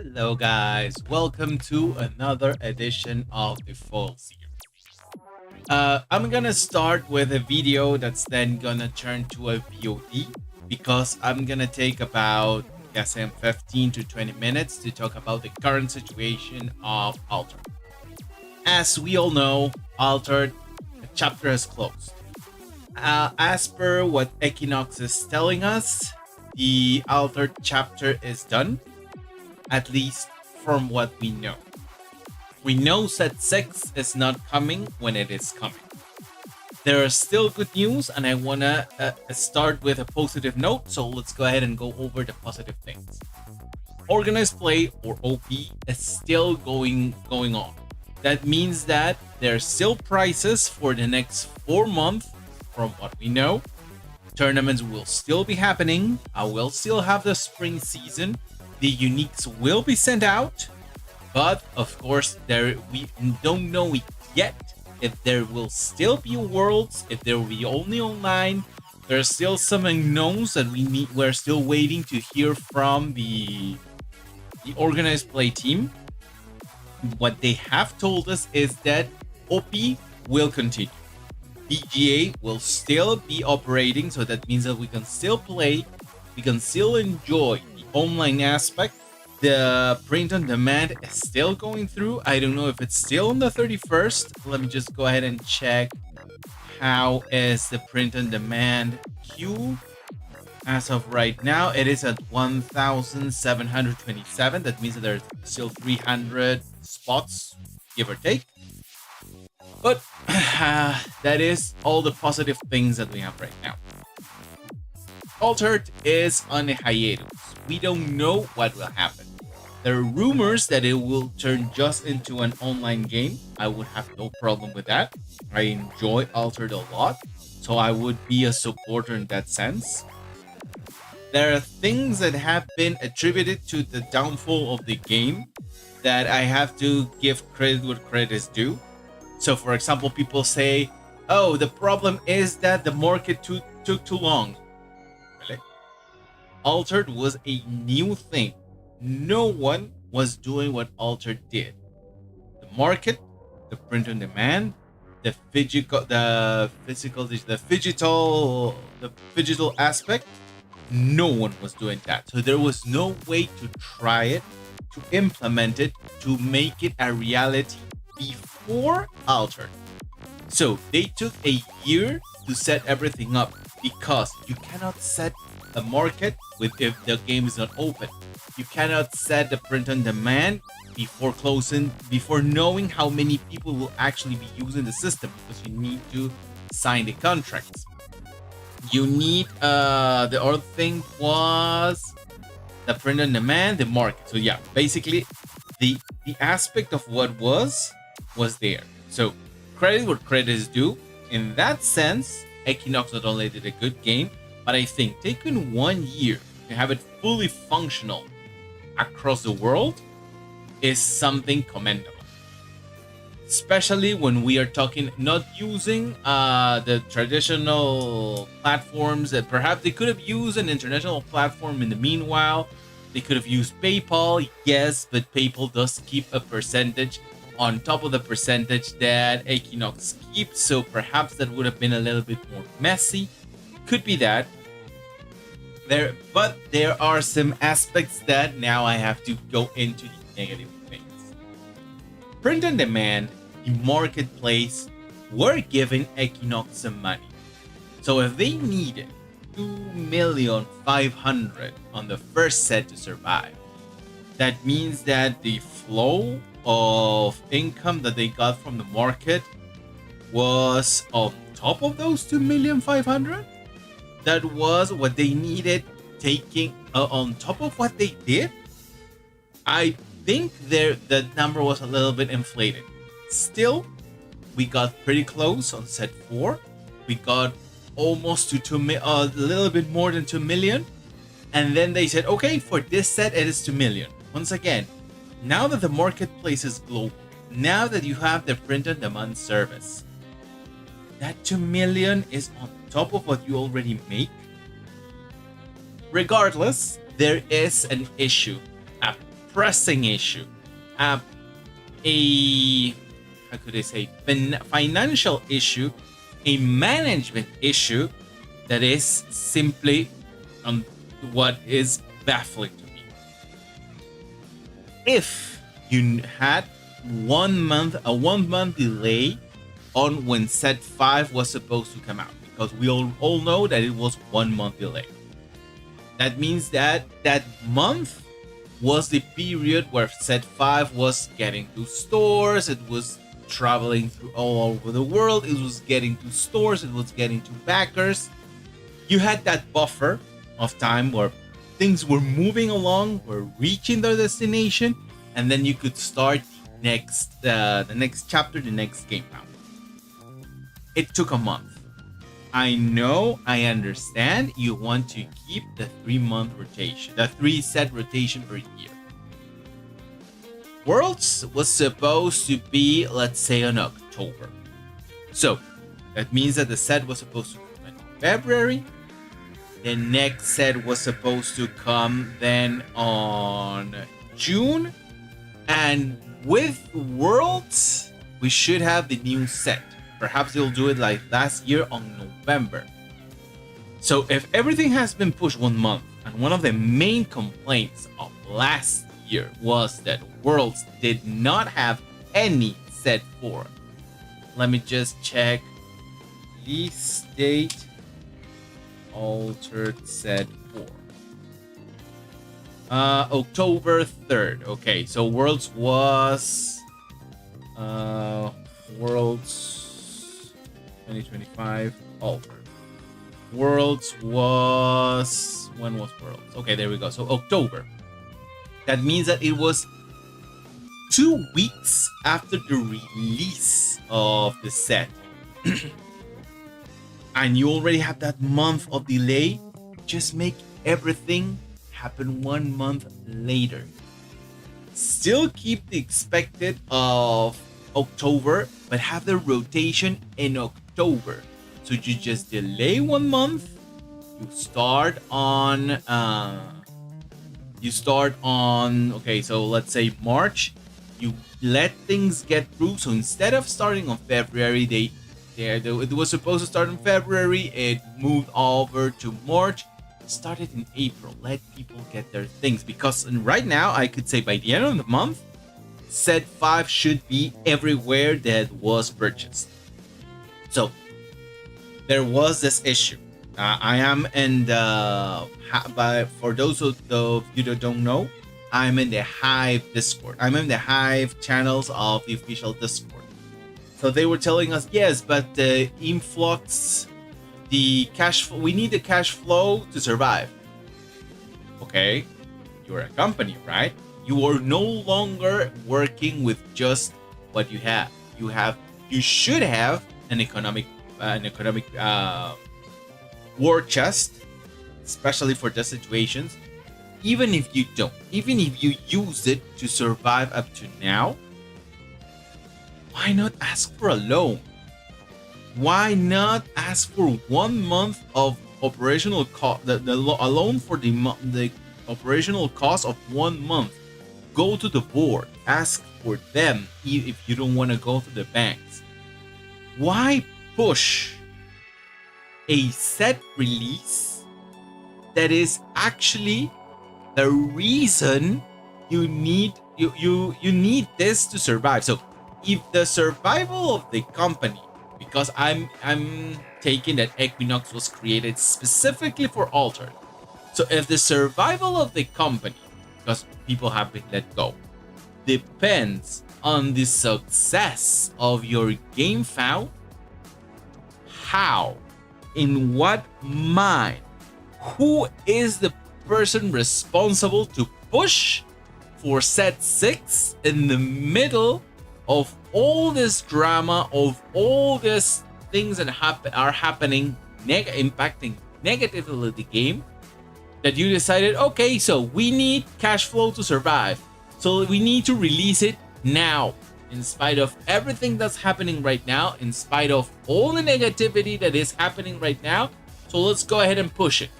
Hello guys, welcome to another edition of the Fall series. I'm gonna start with a video that's then gonna turn to a VOD because I'm gonna take about, I guess, 15 to 20 minutes to talk about the current situation of Altered. As we all know, Altered, the chapter has closed. As per what Equinox is telling us, the Altered chapter is done, at least from what we know. We know set 6 is not coming when it is coming. There are still good news, and I want to start with a positive note, so let's go ahead and go over the positive things. Organized play, or OP, is still going on. That means that there are still prizes for the next 4 months, from what we know. Tournaments will still be happening. I will still have the spring season. The uniques will be sent out, but of course, we don't know yet if there will still be worlds, if there will be only online. There are still some unknowns that we're still waiting to hear from the organized play team. What they have told us is that OP will continue. BGA will still be operating, so that means that we can still play, we can still enjoy the online aspect. The print on demand is still going through. I don't know if it's still on the 31st. Let me just go ahead and check how is the print on demand queue. As of right now, it is at 1,727. That means that there's still 300 spots, give or take. But that is all the positive things that we have right now. Altered is on a hiatus. We don't know what will happen. There are rumors that it will turn just into an online game. I would have no problem with that. I enjoy Altered a lot, so I would be a supporter in that sense. There are things that have been attributed to the downfall of the game that I have to give credit where credit is due. So, for example, people say, oh, the problem is that the market took too long. Really? Altered was a new thing. No one was doing what Altered did. The market, the print on demand, the phygital aspect, no one was doing that. So there was no way to try it, to implement it, to make it a reality before Altered. So they took a year to set everything up, because you cannot set a market if the game is not open. You cannot set the print on demand before knowing how many people will actually be using the system, because you need to sign the contracts. You need the other thing was the print on demand, the market. So yeah, basically the aspect of what was there. So credit where credit is due. In that sense, Equinox not only did a good game, but I think taking 1 year to have it fully functional across the world is something commendable. Especially when we are talking not using the traditional platforms that perhaps they could have used an international platform in the meanwhile. They could have used PayPal, yes, but PayPal does keep a percentage on top of the percentage that Equinox keeps, so perhaps that would have been a little bit more messy. Could be that. But there are some aspects that now I have to go into the negative things. Print on demand, the marketplace, were giving Equinox some money. So if they needed 2,500,000 on the first set to survive, that means that the flow of income that they got from the market was on top of those 2,500,000. That was what they needed, taking on top of what they did. I think the number was a little bit inflated. Still, we got pretty close on set 4. We got almost to a little bit more than 2 million. And then they said, okay, for this set, it is 2 million. Once again, now that the marketplace is global, now that you have the print on demand service, that 2 million is on top of what you already make. Regardless, there is an issue. pressing issue, uh, a how could I say financial issue, a management issue that is simply what is baffling to me. If you had a 1 month delay on when set 5 was supposed to come out, because we all know that it was 1 month delay. That means that that month was the period where set 5 was getting to stores, it was traveling through all over the world, it was getting to stores, it was getting to backers. You had that buffer of time where things were moving along, were reaching their destination, and then you could start the next chapter, the next game out. It took a month. I know, I understand you want to keep the 3-month rotation, the 3-set rotation per year. Worlds was supposed to be, let's say, in October. So that means that the set was supposed to come in February. The next set was supposed to come then on June. And with Worlds, we should have the new set. Perhaps they'll do it like last year on November. So if everything has been pushed 1 month, and one of the main complaints of last year was that Worlds did not have any set 4. Let me just check. Release date, altered set 4. October 3rd. Okay, so Worlds was Worlds 2025 altered. Worlds was, when was Worlds? Okay, there we go. So October. That means that it was 2 weeks after the release of the set. And you already have that month of delay. Just make everything happen 1 month later. Still keep the expected of October, but have the rotation in October. So you just delay 1 month. You start on okay, so let's say March. You let things get through. So instead of starting on February, it was supposed to start in February. It moved over to March. Started in April. Let people get their things, because right now I could say by the end of the month, set 5 should be everywhere that was purchased. So there was this issue. I am in the, for those of you that don't know, I'm in the Hive Discord. I'm in the Hive channels of the official Discord. So they were telling us, yes, but the influx, the cash flow, we need the cash flow to survive. Okay, you're a company, right? You are no longer working with just what you have. You should have an economic war chest, especially for the situations. Even if you don't, even if you use it to survive up to now, why not ask for a loan? Why not ask for 1 month of operational cost, a loan for the operational cost of 1 month? Go to the board, ask for them if you don't want to go to the banks. Why push a set release that is actually the reason you need this to survive? So if the survival of the company, because I'm taking that Equinox was created specifically for Altered. So if the survival of the company, because people have been let go, depends on the success of your game found, how, in what mind, who is the person responsible to push for set 6 in the middle of all this drama, of all these things that are happening, impacting negatively the game, that you decided, okay, so we need cash flow to survive, so we need to release it now, in spite of everything that's happening right now, in spite of all the negativity that is happening right now. So let's go ahead and push it.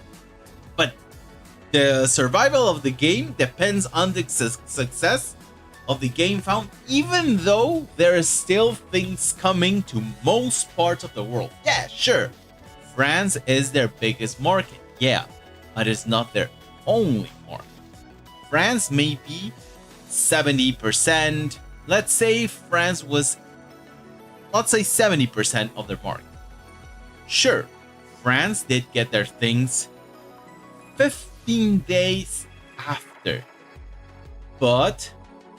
But The survival of the game depends on the success of the game found, even though there are still things coming to most parts of the world. Yeah, sure. France is their biggest market, yeah, but it's not their only market. France may be 70%. Let's say France was, let's say 70% of their market. Sure, France did get their things 15 days after, but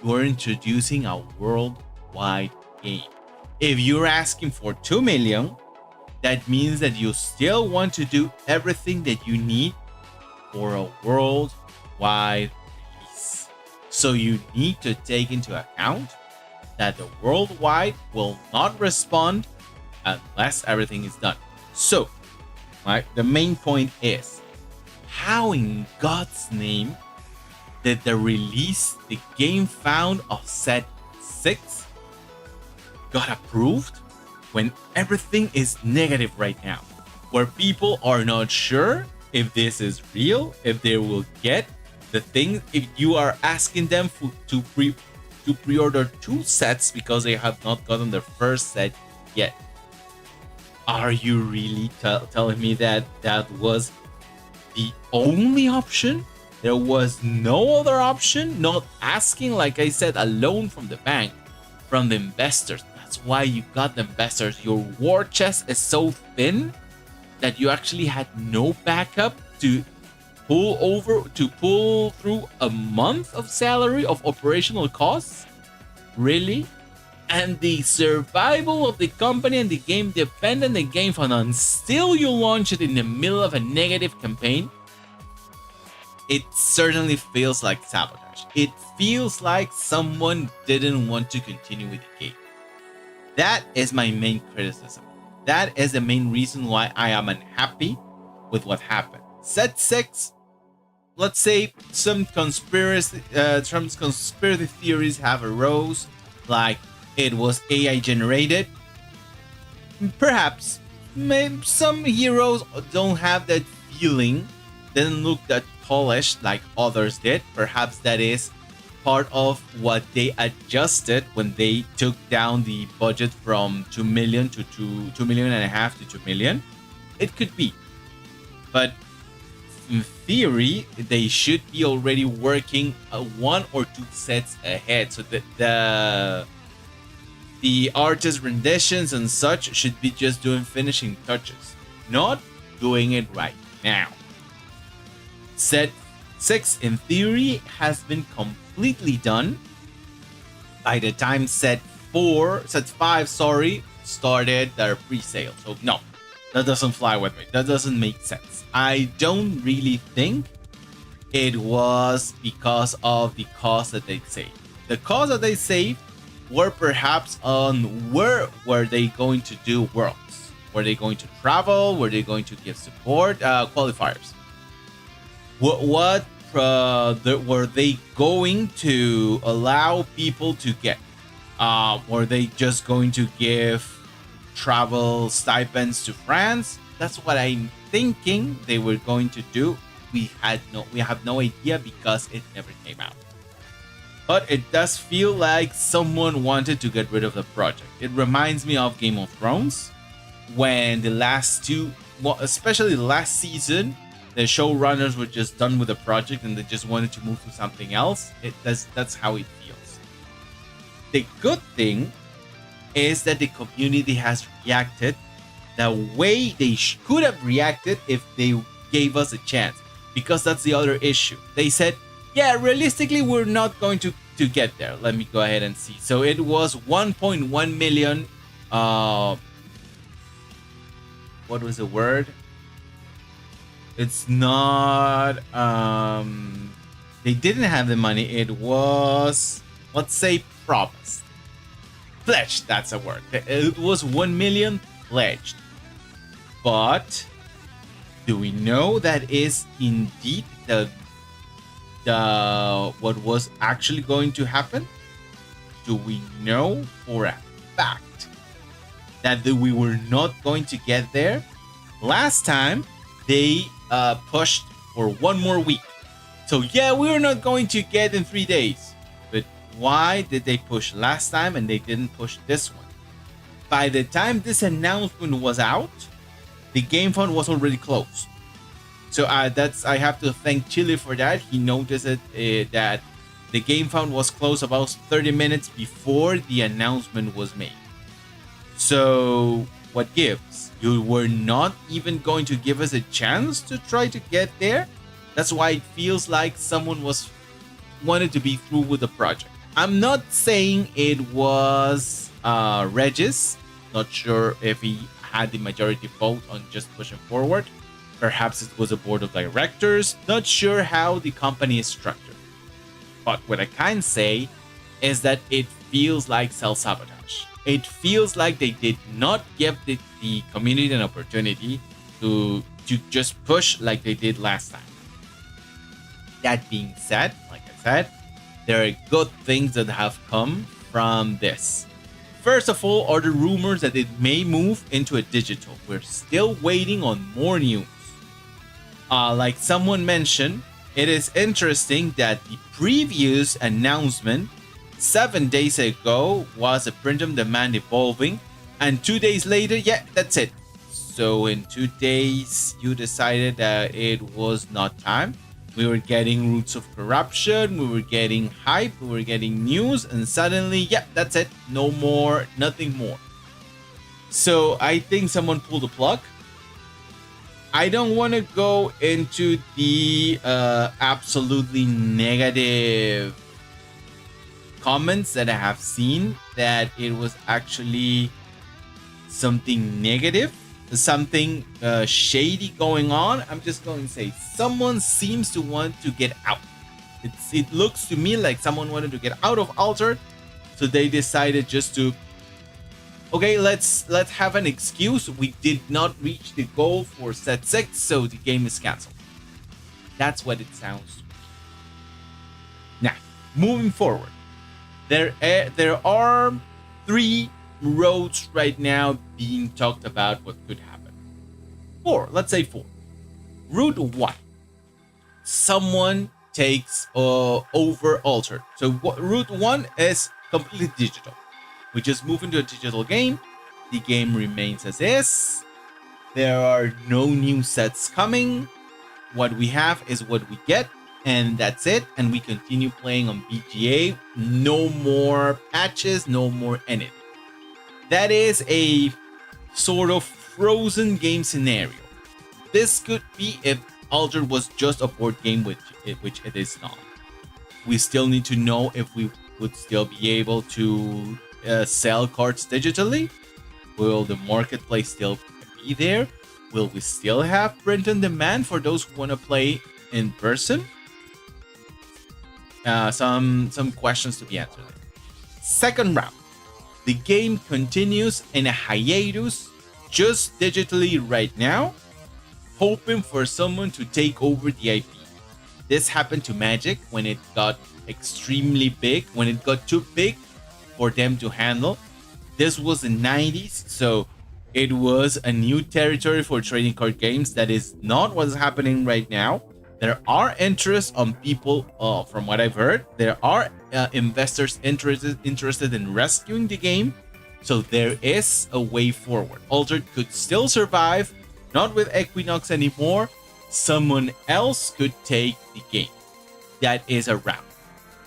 you're introducing a worldwide game. If you're asking for 2 million, that means that you still want to do everything that you need for a worldwide release. So you need to take into account that the worldwide will not respond unless everything is done. So, the main point is, how in God's name did the release the game found of set 6 got approved when everything is negative right now, where people are not sure if this is real, if they will get the thing, if you are asking them to pre-order 2 sets because they have not gotten their first set yet. Are you really telling me that that was the only option? There was no other option? Not asking, like I said, a loan from the bank, from the investors. That's why you got the investors. Your war chest is so thin that you actually had no backup to pull through a month of salary of operational costs? Really? And the survival of the company and the game depend on the game fund, and still you launch it in the middle of a negative campaign? It certainly feels like sabotage. It feels like someone didn't want to continue with the game. That is my main criticism. That is the main reason why I am unhappy with what happened. Set 6, let's say some conspiracy theories have arose, like it was AI generated. Perhaps maybe some heroes don't have that feeling, didn't look that polished like others did. Perhaps that is part of what they adjusted when they took down the budget from 2 million to 2 million and a half to 2 million. It could be, but in theory they should be already working 1 or 2 sets ahead, so that the artist renditions and such should be just doing finishing touches, not doing it right now. Set 6 in theory has been completely done by the time set 5 started their pre-sale. So no, that doesn't fly with me. That doesn't make sense. I don't really think it was because of the cost that they saved. The cost that they saved were perhaps on where were they going to do worlds? Were they going to travel? Were they going to give support? Qualifiers. What were they going to allow people to get? Were they just going to give travel stipends to France? That's what I'm thinking they were going to do. We have no idea because it never came out. But it does feel like someone wanted to get rid of the project. It reminds me of Game of Thrones, when the last 2, especially the last season, the showrunners were just done with the project and they just wanted to move to something else. That's how it feels. The good thing is that the community has reacted the way they could have reacted if they gave us a chance, because that's the other issue. They said, yeah, realistically, we're not going to get there. Let me go ahead and see. So it was 1.1 million. What was the word? It's not. They didn't have the money. It was, let's say, promised. Pledged. That's a word. It was 1 million pledged. But do we know that is indeed the what was actually going to happen? Do we know for a fact that we were not going to get there? Last time they pushed for 1 more week. So yeah, we were not going to get in 3 days. But why did they push last time and they didn't push this one? By the time this announcement was out, the game fund was already closed. So I have to thank Chile for that. He noticed that the game fund was closed about 30 minutes before the announcement was made. So what gives? You were not even going to give us a chance to try to get there. That's why it feels like someone wanted to be through with the project. I'm not saying it was Regis. Not sure if he had the majority vote on just pushing forward. Perhaps it was a board of directors. Not sure how the company is structured. But what I can say is that it feels like self-sabotage. It feels like they did not give the community an opportunity to just push like they did last time. That being said, like I said, there are good things that have come from this. First of all, are the rumors that it may move into a digital. We're still waiting on more news. Like someone mentioned, it is interesting that the previous announcement 7 days ago was a print on demand evolving, and 2 days later, yeah, that's it. So in 2 days, you decided that it was not time. We were getting roots of corruption, we were getting hype, we were getting news, and suddenly, yeah, that's it. No more, nothing more. So I think someone pulled the plug. I don't want to go into the absolutely negative comments that I have seen that it was actually something negative, something shady going on. I'm just going to say someone seems to want to get out. It looks to me like someone wanted to get out of Altered, so they decided just to, okay, let's have an excuse. We did not reach the goal for set 6, so the game is canceled. That's what it sounds to me. Now, moving forward, there are 3 roads right now being talked about what could happen. 4, let's say 4. Route 1. Someone takes over Altered. So route 1 is completely digital. We just move into a digital game. The game remains as is. There are no new sets coming. What we have is what we get, and that's it. And we continue playing on BGA. No more patches, no more anything. That is a sort of frozen game scenario. This could be if Altered was just a board game, which it is not. We still need to know if we would still be able to sell cards digitally. Will the marketplace still be there? Will we still have print on demand for those who want to play in person? Some questions to be answered. Second round. The game continues in a hiatus just digitally right now, hoping for someone to take over the IP. This happened to Magic when it got extremely big, when it got too big for them to handle. This was the 90s, so it was a new territory for trading card games. That is not what's happening right now. There are interests on people, from what I've heard, there are investors interested in rescuing the game. So there is a way forward. Altered could still survive, not with Equinox anymore. Someone else could take the game. That is a route.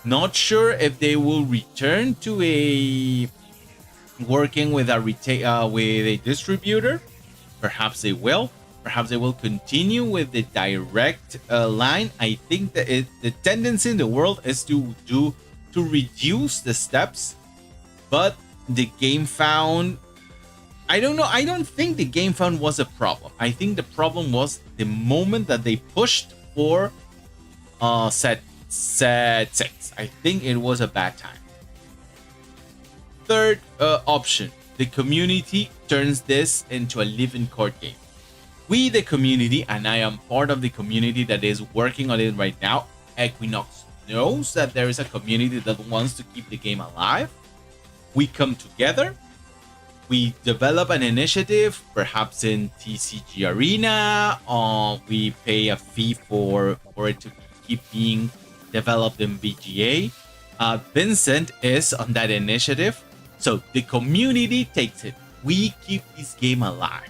Not sure if they will return to a working with a distributor. Perhaps they will. Perhaps they will continue with the direct line. I think that the tendency in the world is to reduce the steps, but the game found, I don't know. I don't think the game found was a problem. I think the problem was the moment that they pushed for set 6. I think it was a bad time. Third option, the community turns this into a living card game. We, the community, and I am part of the community that is working on it right now. Equinox knows that there is a community that wants to keep the game alive. We come together. We develop an initiative, perhaps in TCG Arena. We pay a fee for it to be keep being developed in VGA. Vincent is on that initiative, so the community takes it. We keep this game alive.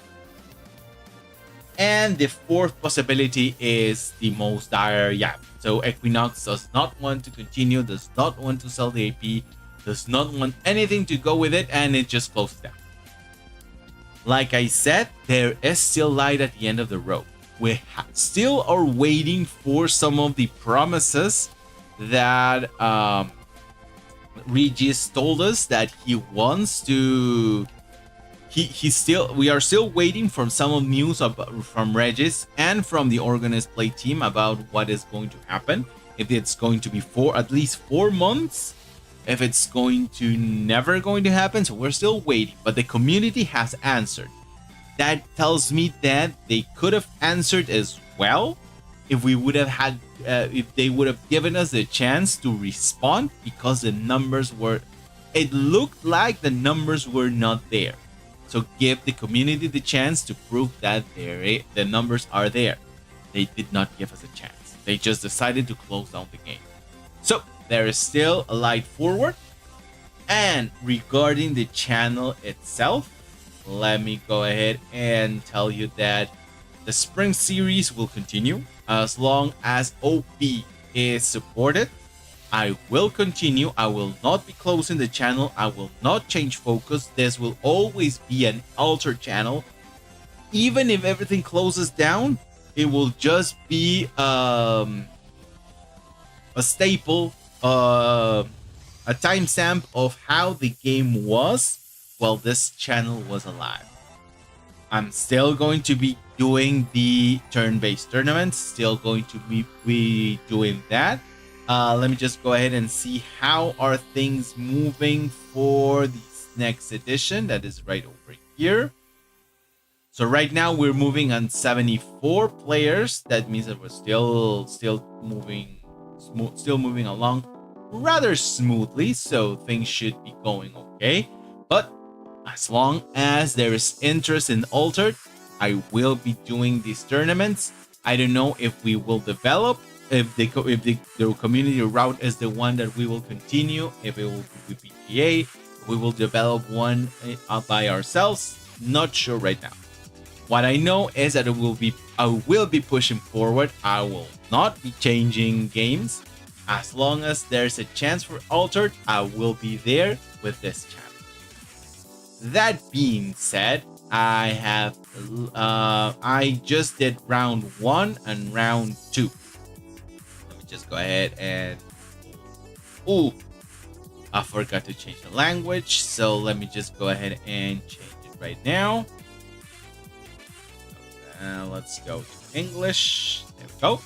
And the fourth possibility is the most dire. Yeah, so Equinox does not want to continue, does not want to sell the AP, does not want anything to go with it, and it just closed down. Like I said, there is still light at the end of the road. We still are waiting for some of the promises that Regis told us that he wants to. We are still waiting for some of news from Regis and from the organized play team about what is going to happen. If it's going to be at least 4 months, if it's going to never going to happen. So we're still waiting, but the community has answered. That tells me that they could have answered as well if we would have had, if they would have given us a chance to respond, because the numbers were, it looked like the numbers were not there. So give the community the chance to prove that the numbers are there. They did not give us a chance. They just decided to close down the game. So there is still a light forward. And regarding the channel itself, let me go ahead and tell you that the spring series will continue as long as OP is supported. I will continue. I will not be closing the channel. I will not change focus. This will always be an altered channel. Even if everything closes down, it will just be a staple, a timestamp of how the game was while this channel was alive. I'm still going to be doing the turn-based tournaments, still going to be doing that. Let me just go ahead and see how are things moving for this next edition. That is right over here. So right now we're moving on 74 players. That means that we're still moving along rather smoothly. So things should be going okay. But as long as there is interest in Altered, I will be doing these tournaments. I don't know if we will develop, if the community route is the one that we will continue, if it will be PGA, we will develop one by ourselves. Not sure right now. What I know is that I will be pushing forward. I will not be changing games. As long as there's a chance for Altered, I will be there with this channel. That being said, I just did round 1 and round 2. Let me just go ahead and, I forgot to change the language, so let me just go ahead and change it right now. Let's go to English. There we go.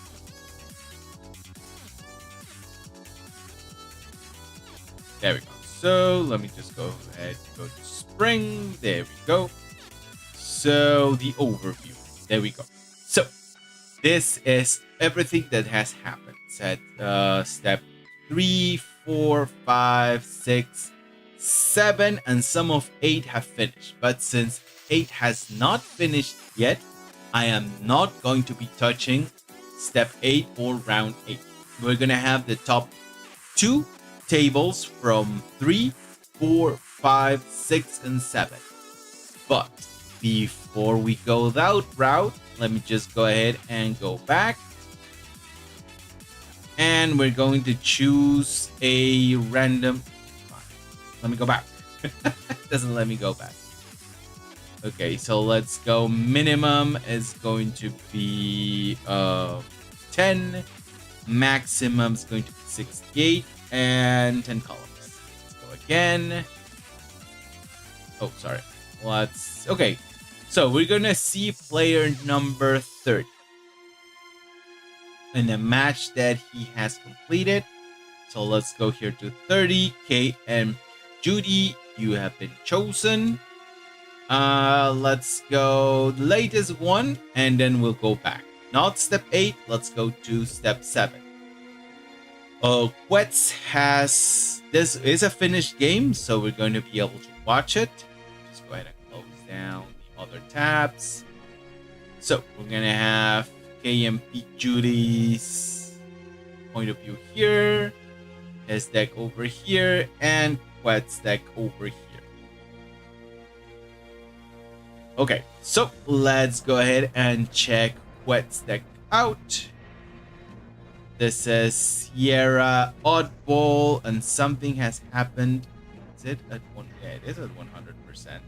There we go. So let me just go ahead and go to spring. There we go. So the overview. There we go. So this is everything that has happened. Set step 3, 4, 5, 6, 7, and some of 8 have finished. But since 8 has not finished yet, I am not going to be touching step 8 or round 8. We're gonna have the top 2 tables from 3, 4, 5, 6, and 7. But before we go that route, let me just go ahead and go back. And we're going to choose a random. Let me go back. Doesn't let me go back. Okay, so let's go. Minimum is going to be 10. Maximum is going to be 68 and 10 columns. Let's go again. Oh, sorry. Okay. So we're gonna see player number 30 in a match that he has completed. So let's go here to 30. KM Judy, you have been chosen. Let's go the latest one, and then we'll go back. Not step 8. Let's go to step 7. Quetz has, this is a finished game, so we're going to be able to watch it. Just go ahead and close down the other tabs. So we're gonna have KMP Judy's point of view here, his deck over here, and Quet's deck over here. Okay, so let's go ahead and check Quet's deck out. This is Sierra Oddball, and something has happened. Is it at one? Yeah, it is at 100%.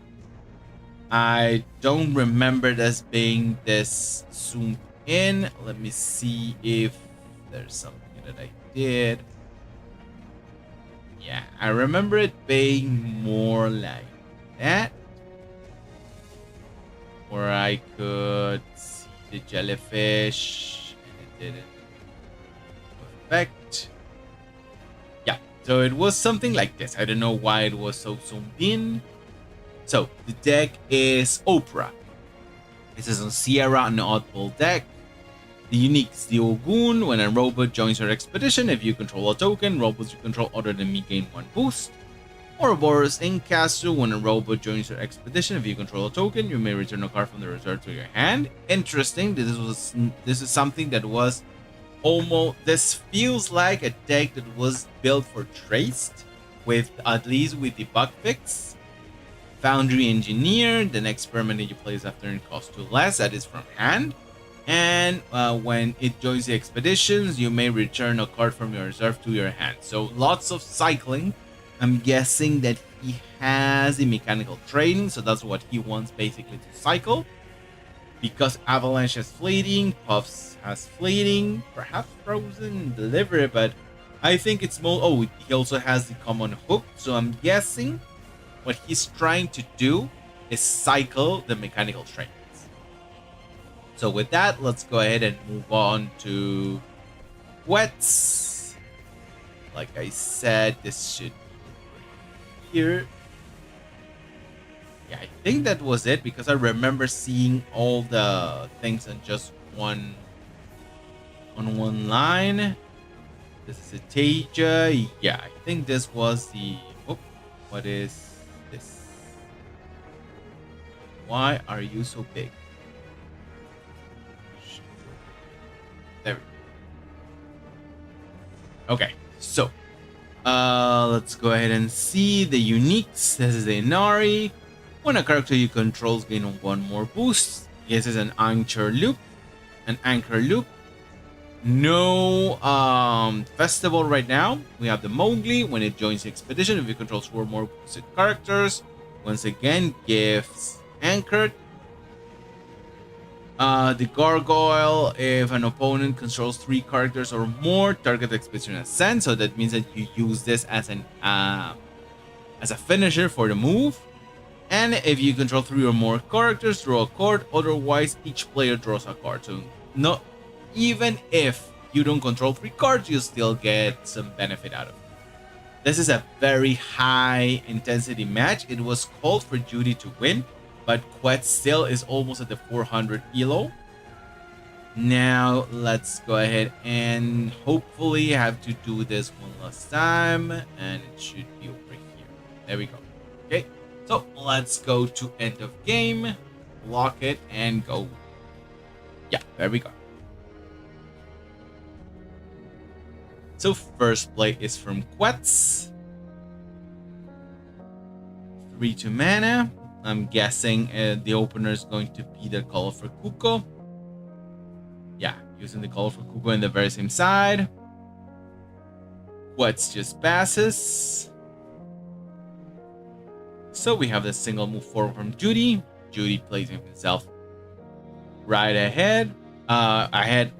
I don't remember this being this zoomed in. Let me see if there's something that I did. Yeah, I remember it being more like that. Or I could see the jellyfish and it didn't affect. Yeah, so it was something like this. I don't know why it was so zoomed in. So the deck is Oprah. This is on Sierra, an oddball deck. The unique is the Ogun. When a robot joins your expedition, if you control a token, robots you control other than me gain 1 boost. Ouroboros Inkasu. When a robot joins your expedition, if you control a token, you may return a card from the reserve to your hand. Interesting. This is something that was almost. This feels like a deck that was built for Traced, with at least with the bug fix. Foundry Engineer. The next permanent you place after it costs 2 less. That is from hand. And when it joins the expeditions, you may return a card from your reserve to your hand. So lots of cycling. I'm guessing that he has the mechanical training, so that's what he wants basically to cycle. Because Avalanche has fleeting, Puffs has fleeting, perhaps Frozen Delivery, but I think it's more. Oh, he also has the common hook, so I'm guessing what he's trying to do is cycle the mechanical trains. So with that, let's go ahead and move on to Quets. Like I said, this should here. Yeah, I think that was it because I remember seeing all the things on just one line. This is a Taja. Yeah, I think this was the. Oh, what is this? Why are you so big? There we go. Okay, so let's go ahead and see the uniques. This is a Nari. When a character you control gain 1 more boost. This is an anchor loop. No festival right now. We have the Mowgli. When it joins the expedition, if you control 4 more boosted characters, once again gives anchored. The Gargoyle, if an opponent controls 3 characters or more, target expedition ascend. So that means that you use this as an as a finisher for the move. And if you control 3 or more characters, draw a card. Otherwise, each player draws a card. So no, even if you don't control 3 cards, you still get some benefit out of it. This is a very high intensity match. It was called for Judy to win, but Quet still is almost at the 400 elo. Now let's go ahead and hopefully have to do this one last time, and it should be over here. There we go. Okay, so let's go to end of game, lock it, and go. Yeah, there we go. So first play is from Quets. 3-2 mana. I'm guessing the opener is going to be the colorful Kuko. Yeah, using the colorful Kuko in the very same side. Quets just passes. So we have the single move forward from Judy. Judy plays himself right ahead. Right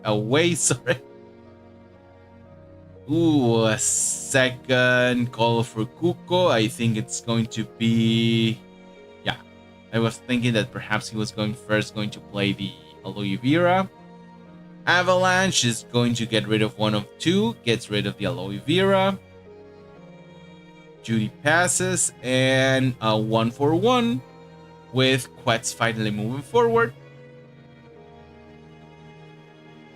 away, sorry. Ooh, a second call for Kuko. I think it's going to be. Yeah, I was thinking that perhaps he was going to play the Aloe Vera. Avalanche is going to get rid of one of 2, gets rid of the Aloe Vera. Judy passes, and a 1-for-1 with Quets finally moving forward.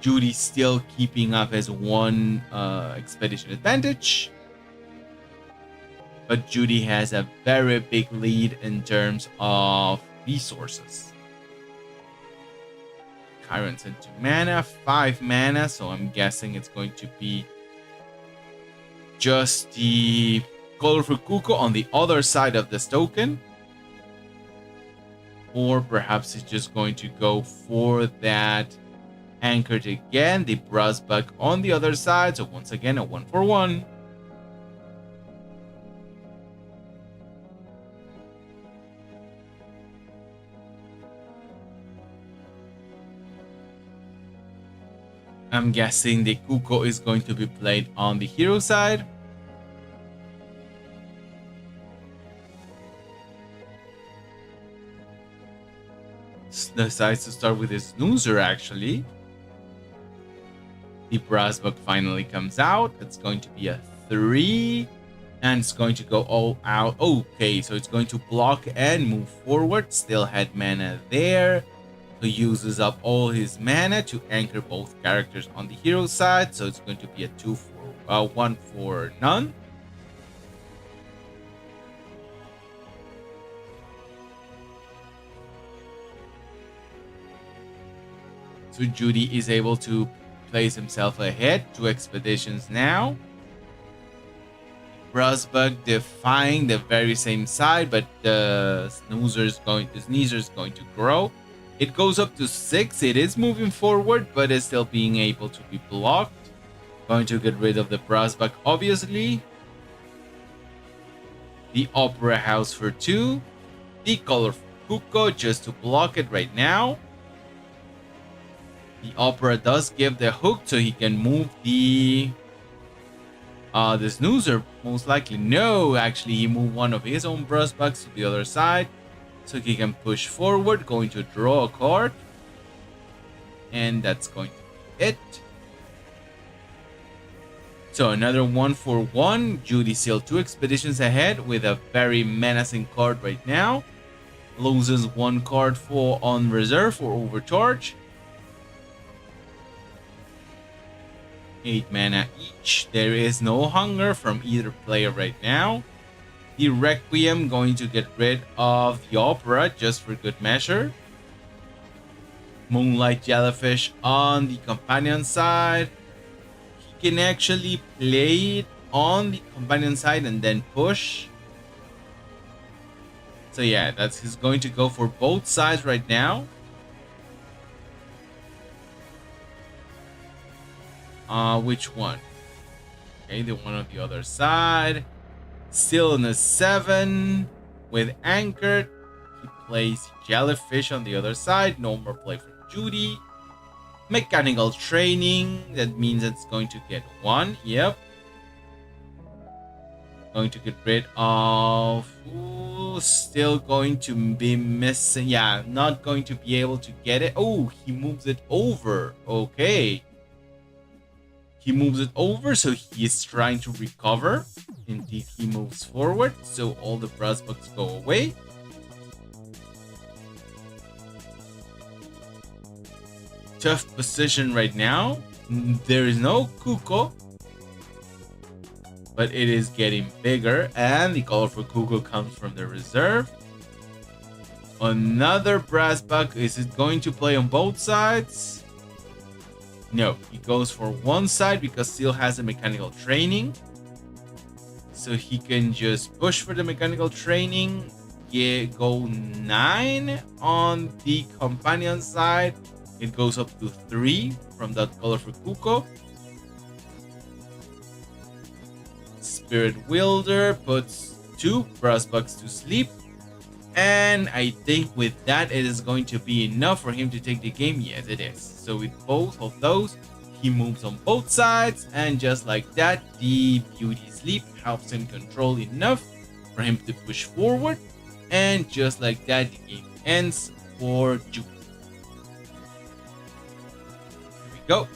Judy still keeping up his 1 expedition advantage. But Judy has a very big lead in terms of resources. Tyrants into mana, 5 mana, so I'm guessing it's going to be just the colorful Kuko on the other side of this token. Or perhaps it's just going to go for that anchored again, the Brasbach on the other side, so once again a 1-for-1. I'm guessing the Kuko is going to be played on the hero side. Decides to start with a snoozer actually. The Brasbach finally comes out. It's going to be a 3. And it's going to go all out. Okay, so it's going to block and move forward. Still had mana there. He uses up all his mana to anchor both characters on the hero side. So it's going to be a 1 for none. So Judy is able to place himself ahead. 2 expeditions now. Brasbach defying the very same side, but the sneezer is going to grow. It goes up to 6. It is moving forward, but is still being able to be blocked. Going to get rid of the Brasbach, obviously. The Opera House for 2. The colorful Kuko just to block it right now. The Opera does give the hook, so he can move the snoozer, most likely. No, actually, he moved one of his own Brasbachs to the other side. So he can push forward, going to draw a card. And that's going to be it. So another 1-for-1. Judy still 2 expeditions ahead with a very menacing card right now. Loses 1 card on reserve for overcharge. 8 mana each. There is no hunger from either player right now. The Requiem going to get rid of the Opera just for good measure. Moonlight Jellyfish on the companion side. He can actually play it on the companion side and then push. So yeah, he's going to go for both sides right now. Which one? Okay, the one on the other side. Still in a 7 with anchored. He plays Jellyfish on the other side. No more play for Judy. Mechanical training. That means it's going to get 1. Yep. Going to get rid of... still going to be missing. Yeah, not going to be able to get it. Oh, he moves it over. Okay. He moves it over, so he is trying to recover. Indeed, he moves forward, so all the Brasbachs go away. Tough position right now. There is no Kuko, but it is getting bigger, and the colorful Kuko comes from the reserve. Another Brasbach. Is it going to play on both sides? No, he goes for one side because Steel has a mechanical training. So he can just push for the mechanical training. Go 9 on the companion side. It goes up to 3 from that colorful Kuko. Spirit Wielder puts 2 Brasbachs to sleep. And I think with that, it is going to be enough for him to take the game. Yes, it is. So with both of those, he moves on both sides. And just like that, the Beauty Sleep helps him control enough for him to push forward. And just like that, the game ends for Judy. Here we go.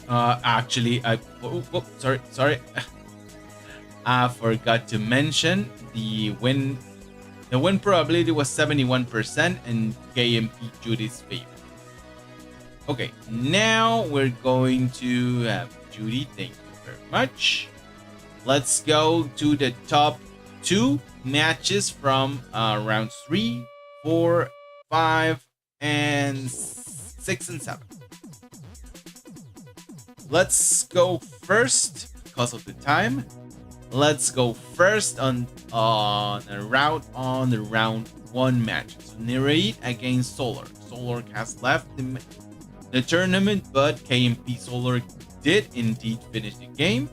Actually, sorry. I forgot to mention the win. The win probability was 71% in KMP Judy's favor. Okay, now we're going to have Judy. Thank you very much. Let's go to the top 2 matches from rounds 3, 4, 5, and 6 and 7. Let's go first because of the time. Let's go first on the round 1 match. So Nereit against Solar. Solar has left the tournament, but KMP Solar did indeed finish the game.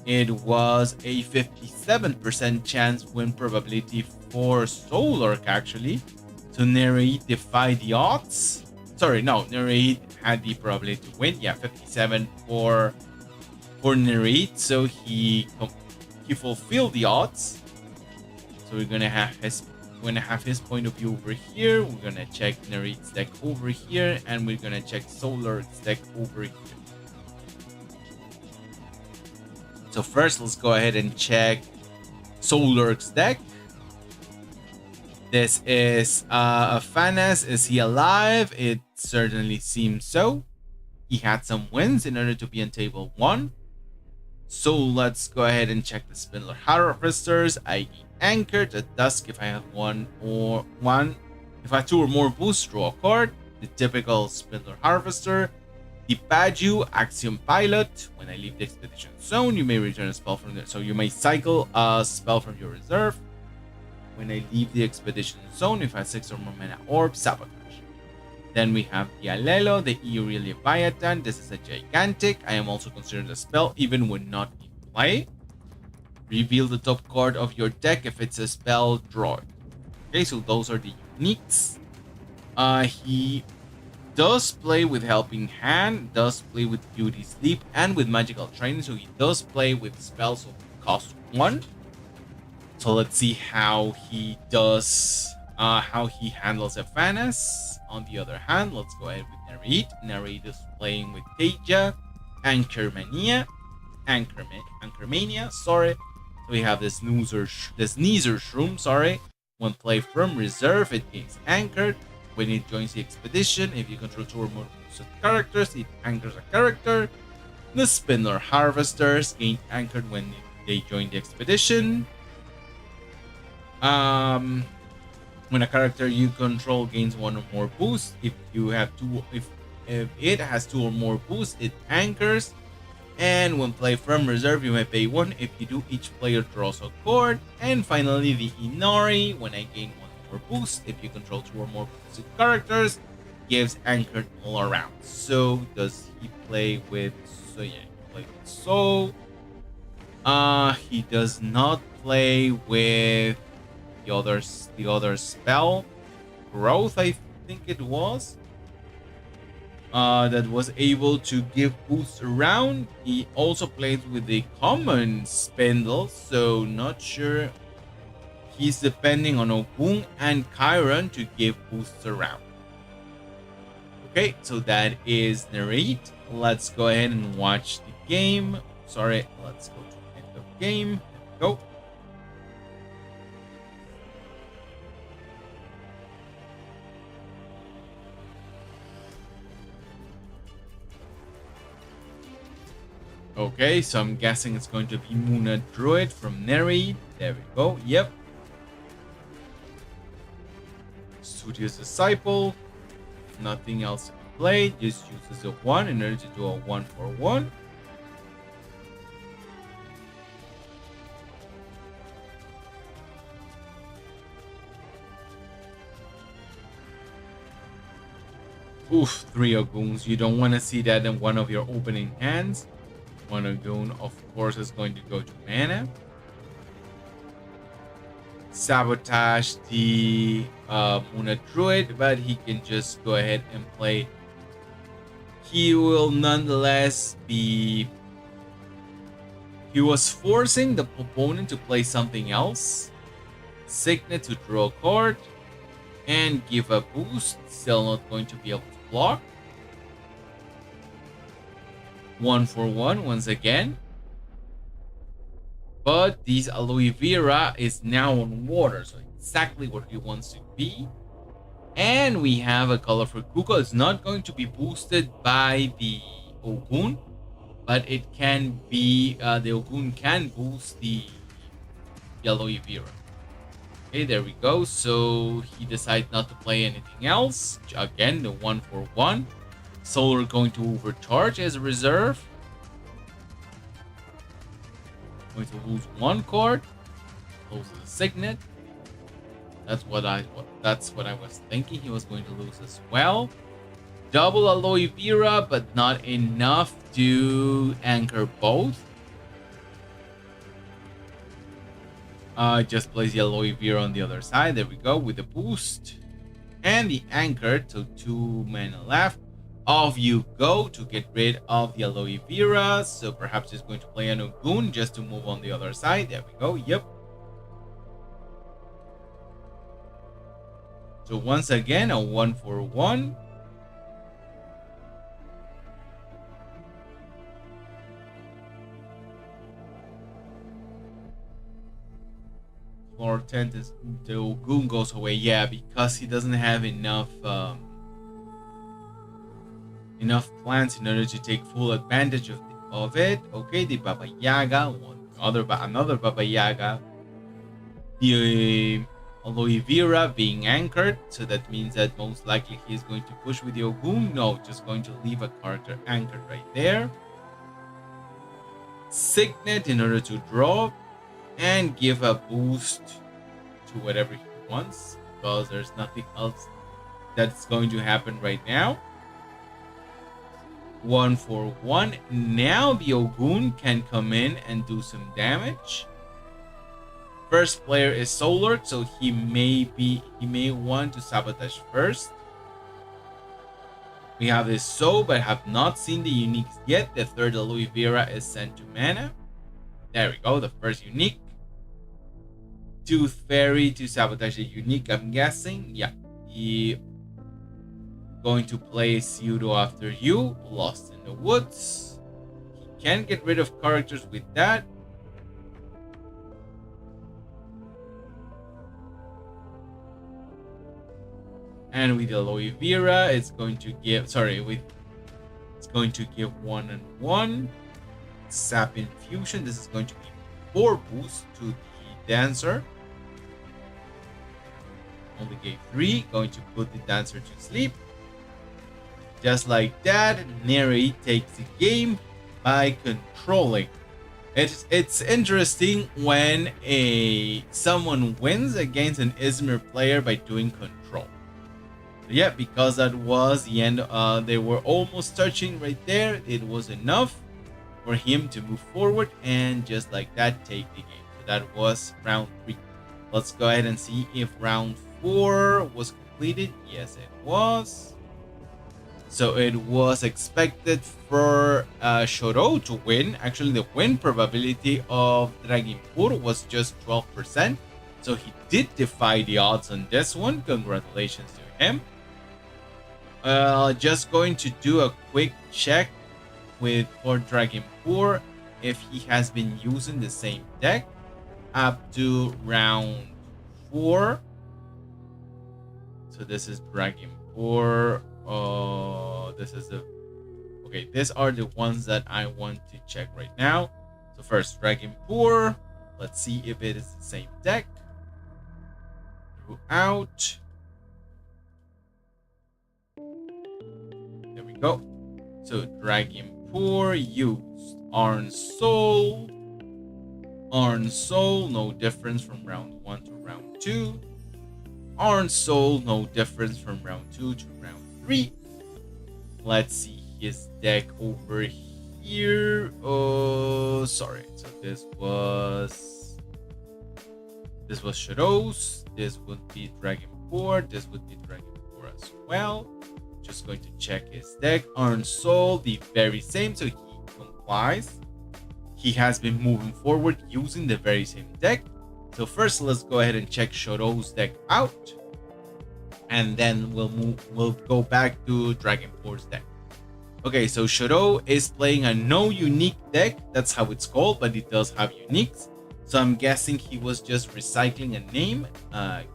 It was a 57% chance win probability for Solar, actually. So Nereit defied the odds. Sorry, no, Nereit had the probability to win. Yeah, 57 for Nereit. So he fulfilled the odds. So we're gonna have his point of view over here. We're gonna check Nereid's deck over here, and we're gonna check Solar's deck over here. So first, let's go ahead and check Solar's deck. This is Fanas. Is he alive? It certainly seems so. He had some wins in order to be on table 1. So let's go ahead and check the Spindler Harvesters, i.e. Anchored at Dusk. If I have if I have 2 or more boosts, draw a card. The typical Spindler Harvester. The Baju Axiom Pilot. When I leave the expedition zone, you may return a spell from there. So you may cycle a spell from your reserve. When I leave the expedition zone, if I have 6 or more mana orb, Sabotage. Then we have the Alelo, the Eerie Leviathan. This is a gigantic. I am also considered a spell even when not in play. Reveal the top card of your deck. If it's a spell, draw it. Okay, so those are the uniques. He does play with Helping Hand, does play with Beauty Sleep, and with Magical Training. So he does play with spells of cost 1. So let's see how he does, how he handles Ephanas. On the other hand, let's go ahead with Nereit. Nereit is playing with Teja, Anchormania, sorry. So we have this Sneezer Shroom, sorry. When played from reserve, it gains Anchored. When it joins the expedition, if you control 2 or more characters, it anchors a character. The Spindler Harvesters gain Anchored when they join the expedition. When a character you control gains 1 or more boosts, if it has 2 or more boosts, it anchors. And when played from reserve, you may pay 1. If you do, each player draws a card. And finally, the Inari. When I gain 1 more boost, if you control 2 or more boosted characters, gives Anchored all around. So does he play with? So yeah, he plays with Soul. He does not play with the other spell, Growth, I think it was, that was able to give boosts around. He also plays with the common Spindle, so not sure. He's depending on Ogun and Chiron to give boosts around. Okay, so that is Nereit. Let's go ahead and watch the game. Sorry, let's go to the end of game. There we go. Okay, so I'm guessing it's going to be Muna Druid from Nereit. There we go. Yep. Studious Disciple. Nothing else to be played. Just uses a 1 in order to do a 1/1. Oof, 3 Oguns. You don't want to see that in one of your opening hands. One Ogun, of course, is going to go to mana. Sabotage the Muna Druid, but he can just go ahead and play. He will nonetheless be. He was forcing the opponent to play something else. Signet to draw a card and give a boost. Still not going to be able to block. 1/1 once again. But this Aloe Vera is now on water, so exactly what he wants to be. And we have a colorful Kuko. It's not going to be boosted by the Ogun, but it can be, the Ogun can boost the Aloe Vera. Okay, there we go. So he decides not to play anything else. Again, the 1/1. Solar going to overcharge as a reserve. Going to lose one card. Loses a Signet. That's what I was thinking. He was going to lose as well. Double Aloe Vera, but not enough to anchor both. Just place the Aloe Vera on the other side. There we go with the boost. And the anchor, so 2 mana left. Off you go to get rid of the Aloe Vera. So perhaps he's going to play an Ogun just to move on the other side. There we go. Yep. So once again, a 1/1. Floor 10 is the Ogun goes away. Yeah, because he doesn't have enough plants in order to take full advantage of it. Okay, the Baba Yaga, another Baba Yaga. The Aloe Vera being anchored, so that means that most likely he's going to push with the Ogun. No, just going to leave a character anchored right there. Signet in order to draw and give a boost to whatever he wants, because there's nothing else that's going to happen right now. 1/1. Now the Ogun can come in and do some damage. First player is Solar, so he may want to sabotage first. We have this but have not seen the uniques yet. The third Aloe Vera is sent to mana. There we go, the first unique. Tooth Fairy to sabotage the unique, I'm guessing. Yeah, he going to play Pseudo after you. Lost in the Woods. He can get rid of characters with that. And with Aloe Vera, it's going to give 1/1 Sap Infusion. This is going to be 4 boosts to the Dancer. Only gave 3, going to put the Dancer to sleep. Just like that, Neri takes the game by controlling. It's interesting when someone wins against an Izmir player by doing control. Yeah, because that was the end. They were almost touching right there. It was enough for him to move forward and just like that take the game. So that was round 3. Let's go ahead and see if round 4 was completed. Yes, it was. So it was expected for Shoro to win. Actually, the win probability of Draginpur was just 12%. So he did defy the odds on this one. Congratulations to him. Just going to do a quick check for Draginpur if he has been using the same deck up to round 4. So this is Draginpur. These are the ones that I want to check right now. So first, Draginpur. Let's see if it is the same deck. Throughout. There we go. So Draginpur used Arn Soul, no difference from round 1 to round 2. Arn Soul, no difference from round 2 to round 3. Let's see his deck over here. Oh, sorry. So this was Shadows. This would be Draginpur. This would be Draginpur as well. Just going to check his deck. Arn Soul, the very same, so he complies. He has been moving forward using the very same deck. So first, let's go ahead and check Shodo's deck out, and then we'll go back to Draginpur's deck. Okay, so Shodo is playing a no unique deck. That's how it's called, but it does have uniques. So I'm guessing he was just recycling a name.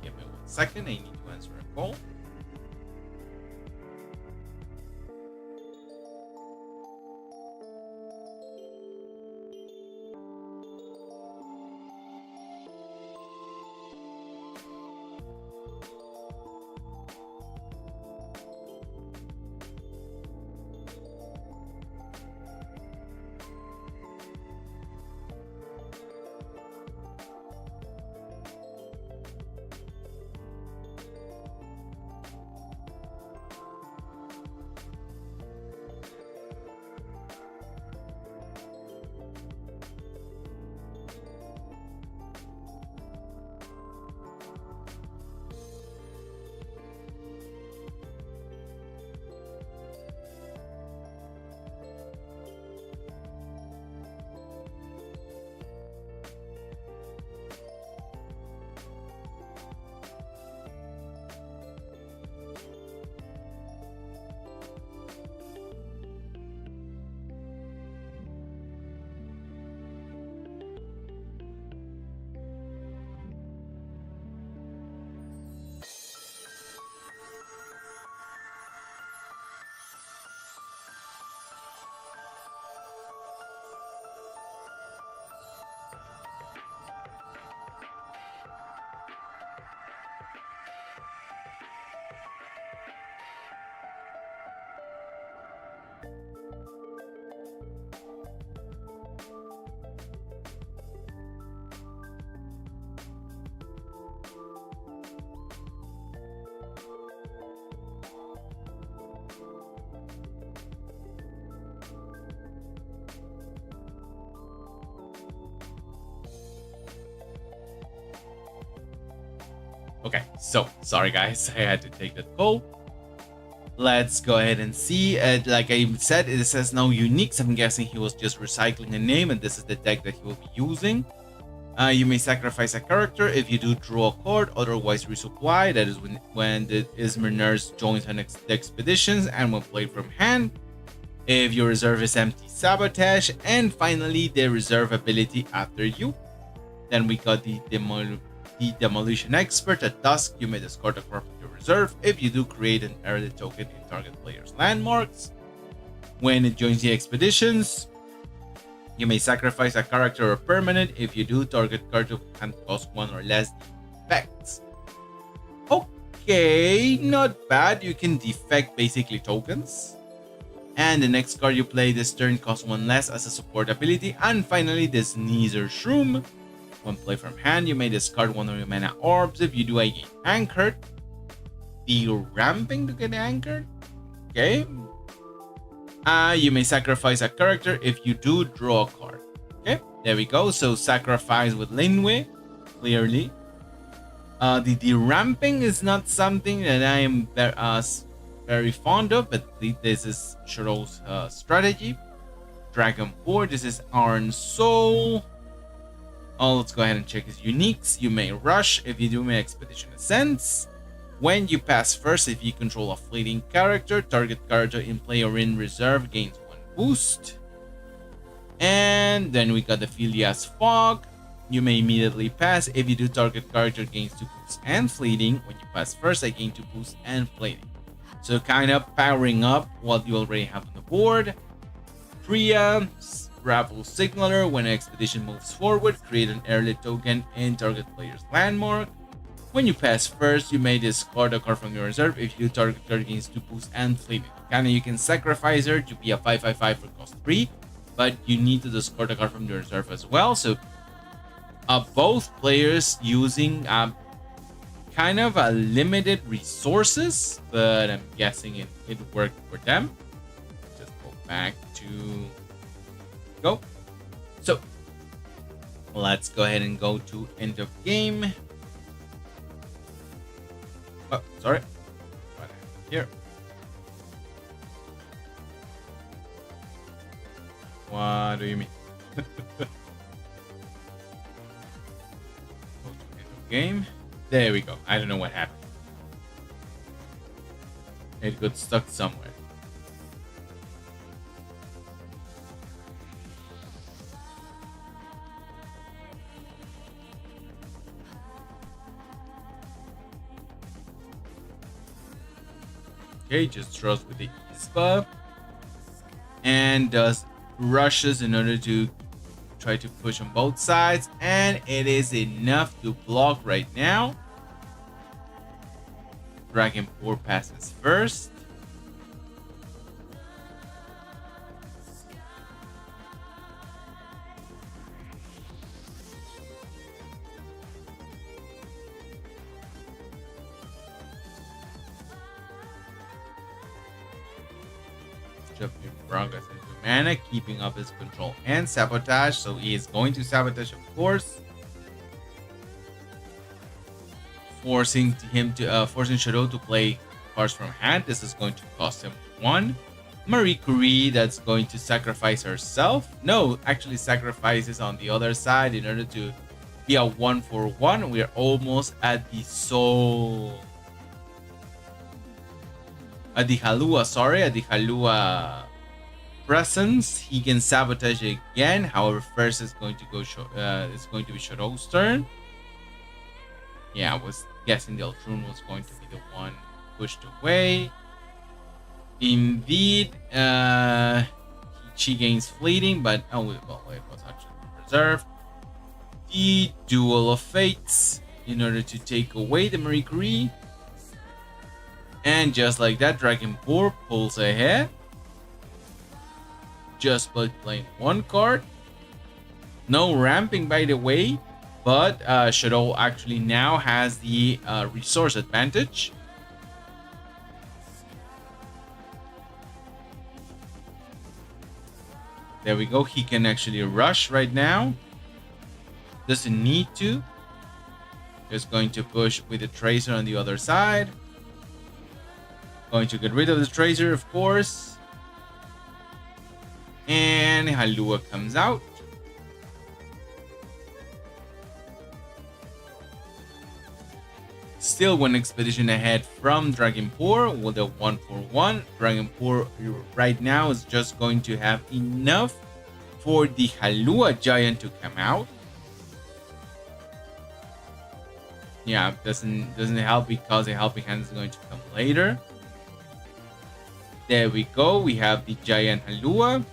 Give me 1 second. I need to answer a call. Okay, so sorry guys, I had to take that call. Let's go ahead and see. Like I said, it says no uniques. I'm guessing he was just recycling a name, and this is the deck that he will be using. You may sacrifice a character. If you do, draw a card. Otherwise, resupply. That is when the Ismir nurse joins the expeditions and when played from hand. If your reserve is empty, sabotage. And finally, the reserve ability after you. Then we got the demolition expert. At dusk, you may discard a card from your reserve. If you do, create an early token in target player's landmarks. When it joins the expeditions, you may sacrifice a character or permanent. If you do, target card of hand cost 1 or less effects. Okay, not bad. You can defect basically tokens. And the next card you play this turn costs 1 less as a support ability. And finally, the Sneezer Shroom. When played from hand, you may discard 1 of your mana orbs. If you do, I gain anchored. The ramping to get anchored. Okay. You may sacrifice a character. If you do, draw a card. Okay, there we go. So sacrifice with Linway, clearly. The ramping is not something that I am very fond of, but this is Shiro's strategy. Dragon Board, this is Iron Soul. Let's go ahead and check his uniques. You may rush. If you do, may Expedition Ascents. When you pass first, if you control a fleeting character, target character in play or in reserve gains 1 boost. And then we got the Phileas Fog. You may immediately pass. If you do, target character gains 2 boosts and fleeting. When you pass first, I gain 2 boosts and fleeting. So kind of powering up what you already have on the board. Priya, Raffle Signaler. When an expedition moves forward, create an early token in target player's landmark. When you pass first, you may discard a card from your reserve. If you do, target card gains 2 boosts and fleeting. Kinda, you can sacrifice her to be a 5/5/5 for cost 3, but you need to discard a card from your reserve as well. So both players using kind of a limited resources, but I'm guessing it worked for them. Just go back to go. So let's go ahead and go to end of game. Oh, sorry. What happened here? What do you mean? Go to end of game. There we go. I don't know what happened. It got stuck somewhere. Okay, just draws with the Ispa and does rushes in order to try to push on both sides, and it is enough to block right now. Dragon 4 passes first. Jumping progress into mana, keeping up his control and sabotage. So he is going to sabotage, of course, forcing Shiro to play cards from hand. This is going to cost him 1. Marie Curie, that's going to sacrifice herself. No, actually sacrifices on the other side in order to be a 1/1. We're almost at the soul. At the Halua presence. He can sabotage again. However, first is going to go. It's going to be Shiro's turn. Yeah, I was guessing the Ultron was going to be the one pushed away. Indeed, she gains fleeting, but it was actually reserved. The Duel of Fates in order to take away the Marie Curie. And just like that, Dragon 4 pulls ahead. Just by playing 1 card. No ramping, by the way. But Shiro actually now has the resource advantage. There we go. He can actually rush right now. Doesn't need to. Just going to push with the Tracer on the other side. Going to get rid of the Tracer, of course. And Halua comes out. Still one expedition ahead from Dragonpour with a 1-for-1. Dragonpour right now is just going to have enough for the Halua Giant to come out. Yeah, doesn't help because the helping hand is going to come later. There we go. We have the Giant Halua,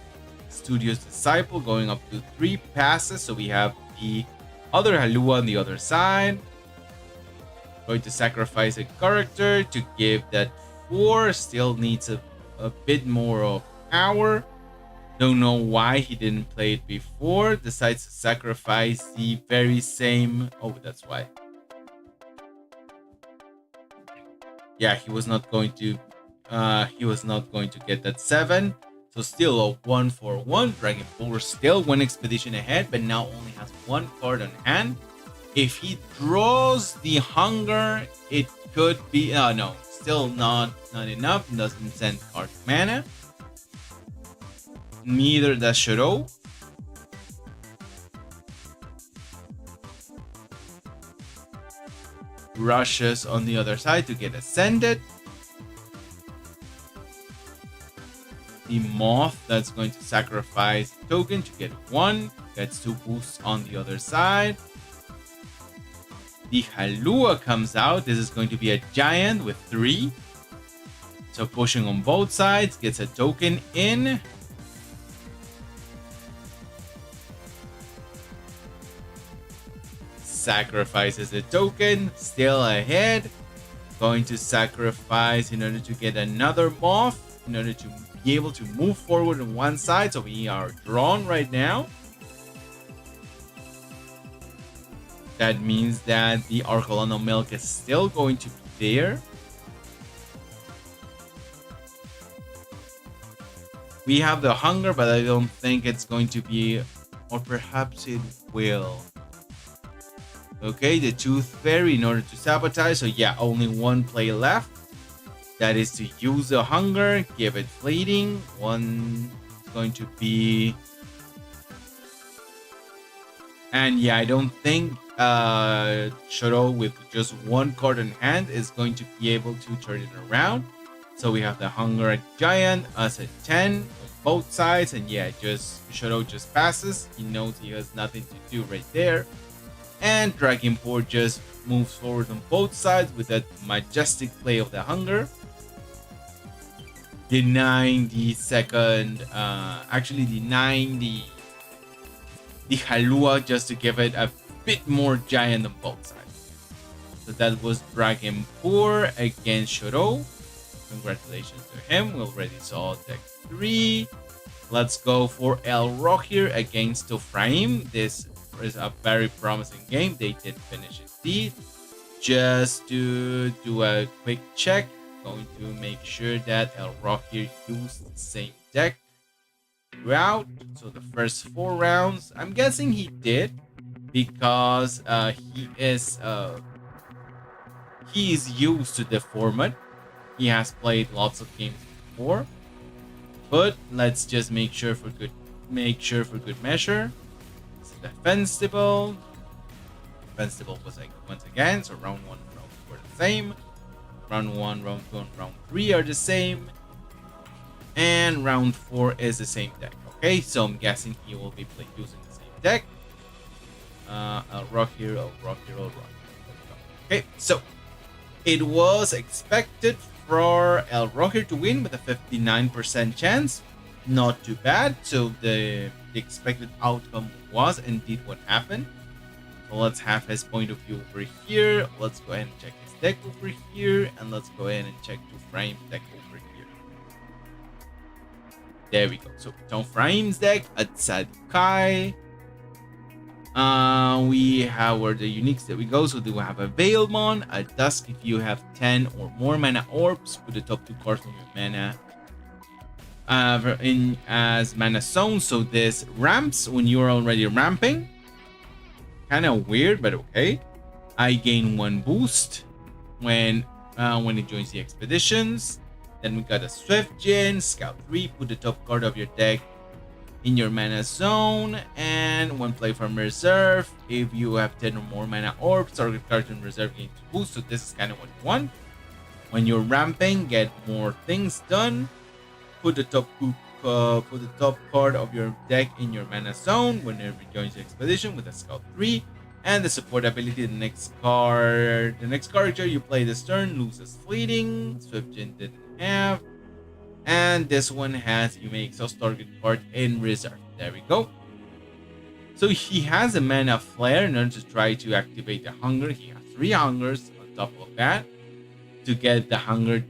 Studio's Disciple, going up to 3 passes. So we have the other Halua on the other side. Going to sacrifice a character to give that 4. Still needs a bit more of power. Don't know why he didn't play it before. Decides to sacrifice the very same. Oh, that's why. Yeah, he was not going to get that 7. So still a 1-for-1. Dragonpour still one expedition ahead, but now only has 1 card on hand. If he draws the Hunger, it could be no, still not enough. Doesn't send card mana. Neither does Shiro. Rushes on the other side to get ascended. The Moth that's going to sacrifice a token to get 1. Gets 2 boosts on the other side. The Halua comes out. This is going to be a giant with 3. So pushing on both sides. Gets a token in. Sacrifices a token. Still ahead. Going to sacrifice in order to get another Moth. In order to be able to move forward on one side. So we are drawn right now. That means that the Arcolano Milk is still going to be there. We have the Hunger, but I don't think it's going to be, or perhaps it will. Okay, the Tooth Fairy in order to sabotage. So yeah, only 1 play left. That is to use the Hunger, give it fleeting. 1 is going to be... And yeah, I don't think Shiro with just 1 card in hand is going to be able to turn it around. So we have the Hunger Giant as a 10 on both sides, and yeah, Shiro just passes. He knows he has nothing to do right there, and Dragonpour just moves forward on both sides with that majestic play of the Hunger, denying the second, actually denying the Halua just to give it a bit more giant on both sides. So that was Dragonpour against Shiro. Congratulations to him. We already saw deck 3. Let's go for El Rohir against Tofraim. This is a very promising game. They did finish indeed. Just to do a quick check, going to make sure that El Rohir used the same deck throughout. So the first 4 rounds, I'm guessing he did, because he is used to the format. He has played lots of games before, but let's just make sure for good measure. So the Fencible was like once again. So round 1, round 2 are the same. Round 1, round 2, and round 3 are the same. And round 4 is the same deck. Okay, so I'm guessing he will be using the same deck. I'll rock here. Okay, so it was expected for El Rohir to win with a 59% chance. Not too bad. So the expected outcome was indeed what happened. So let's have his point of view over here. Let's go ahead and check his deck over here. And let's go ahead and check Tofraim's deck over here. There we go. So Tofraim's deck at Sadkai. We have where the uniques that we go. So do we have a Veilmon, a Dusk if you have 10 or more mana orbs. Put the top 2 cards on your mana in as mana zone. So this ramps when you're already ramping. Kind of weird, but okay. I gain 1 boost when it joins the expeditions. Then we got a Swift Gen, Scout 3, put the top card of your deck in your mana zone, and when play from reserve, if you have 10 or more mana orbs, target card in reserve gains boost. So this is kind of what you want. When you're ramping, get more things done. Put the top card of your deck in your mana zone whenever it joins the expedition with a Scout 3. And the support ability, the next character you play this turn loses fleeting. Swiftgen didn't have. And this one has, you may exhaust target card in reserve. There we go. So he has a mana flare in order to try to activate the hunger. He has 3 hungers on top of that to get the hunger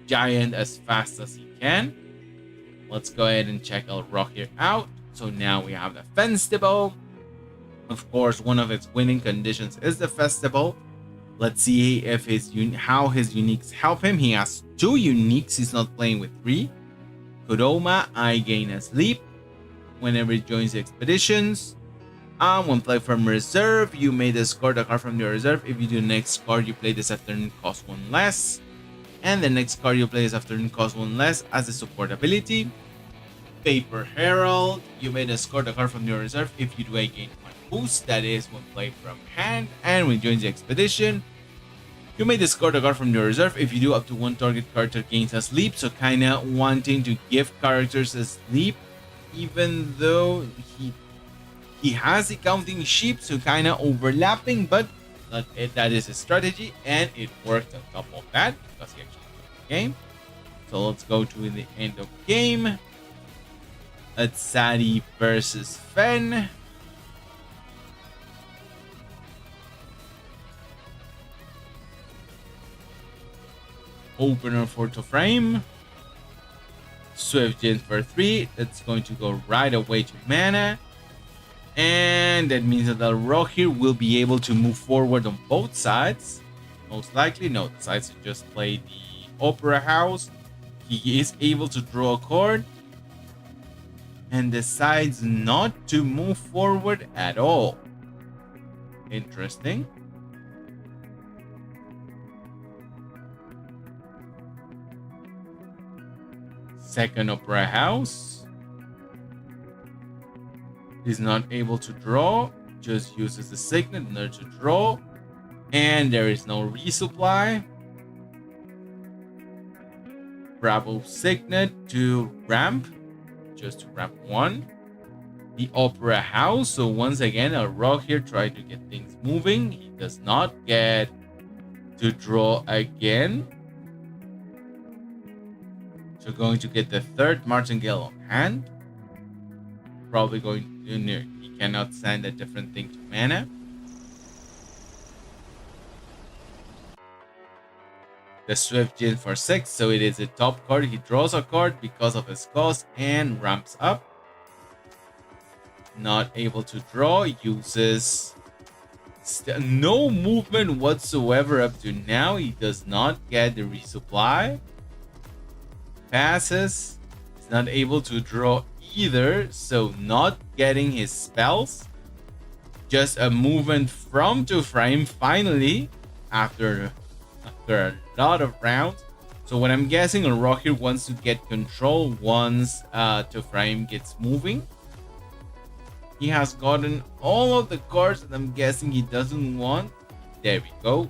giant as fast as he can. Let's go ahead and check our rock here out. So now we have the Festival. Of course, one of its winning conditions is the Festival. Let's see if how his uniques help him. He has 2 uniques. He's not playing with 3. Kodoma, I gain a sleep whenever it joins the expeditions. When play from reserve, you may discard a card from your reserve. If you do the next card you play this after turn costs 1 less. And the next card you play this after turn costs 1 less as a support ability. Paper Herald, you may discard a card from your reserve. If you do a gain 1 boost, that is when played from hand. And when it joins the expedition, you may discard a card from your reserve. If you do, up to 1 target character gains a sleep. So kinda wanting to give characters a sleep, even though he has the counting sheep, so kinda overlapping, but that is a strategy, and it worked on top of that because he actually won the game. So let's go to the end of game. It's Sadi versus Fen. Opener for to frame. Swift Gen for 3. That's going to go right away to mana. And that means that the rock here will be able to move forward on both sides. Most likely, no, the sides to just play the Opera House. He is able to draw a card and decides not to move forward at all. Interesting. Second Opera House. He's not able to draw, just uses the Signet in order to draw, and there is no resupply. Bravo Signet to ramp, just to ramp 1. The Opera House, so once again, a rock here trying to get things moving. He does not get to draw again. So going to get the 3rd Martingale on hand. Probably going to near. He cannot send a different thing to mana. The Swift Gen for 6, so it is a top card. He draws a card because of his cost and ramps up. Not able to draw, uses no movement whatsoever up to now. He does not get the resupply. Passes. He's not able to draw either, so not getting his spells. Just a movement from to frame finally after a lot of rounds. So what I'm guessing, a rock here wants to get control once to frame gets moving. He has gotten all of the cards that I'm guessing he doesn't want. There we go.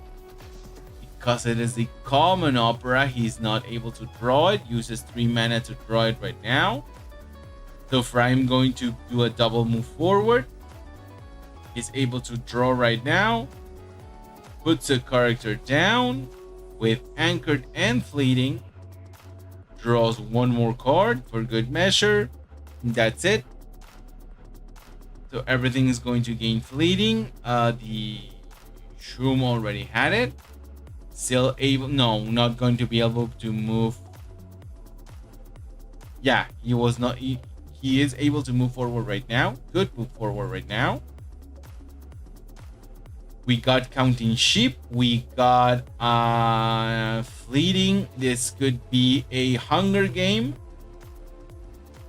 Because it is the common opera, he's not able to draw it. Uses 3 mana to draw it right now. So I'm going to do a double move forward. He's able to draw right now. Puts a character down with Anchored and Fleeting. Draws 1 more card for good measure. That's it. So everything is going to gain Fleeting. The Shroom already had it. Still able, no, not going to be able to move. Yeah, he was not, he is able to move forward right now. Good move forward right now. We got Counting Sheep. We got Fleeting. This could be a Hunger game.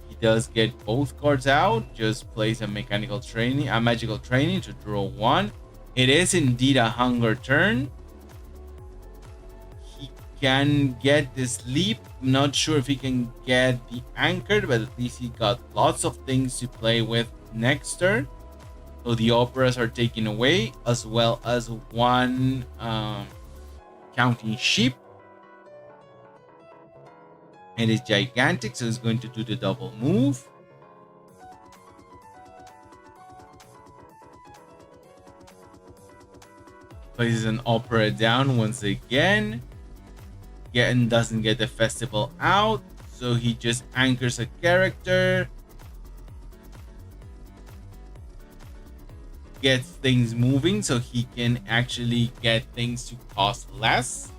He does get both cards out. Just plays a Magical Training to draw 1. It is indeed a hunger turn. He can get the sleep. Not sure if he can get the anchored, but at least he got lots of things to play with next turn. So the operas are taken away, as well as one counting sheep. It is gigantic, so it's going to do the double move. Places an opera down once again. Again, doesn't get the festival out, so he just anchors a character. Gets things moving, so he can actually get things to cost less.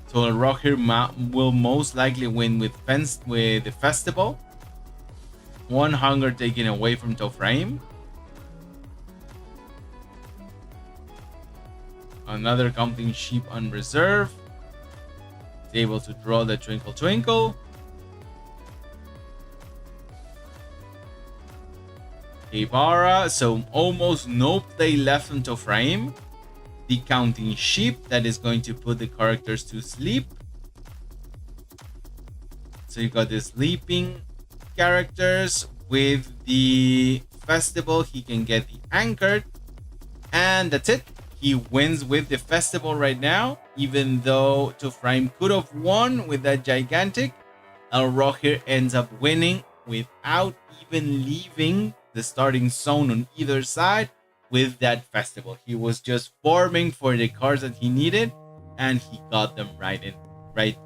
So Rocker will most likely win with the festival. One hunger taken away from Tofraim. Another counting sheep on reserve. Is able to draw the Twinkle Twinkle. Ibarra, so almost no play left on Tofraim. The counting sheep that is going to put the characters to sleep. So you got the sleeping characters. With the festival, he can get the anchored, and that's it. He wins with the festival right now, even though Tofraim could have won with that gigantic. El Roger ends up winning without even leaving the starting zone on either side with that festival. He was just farming for the cards that he needed, and he got them right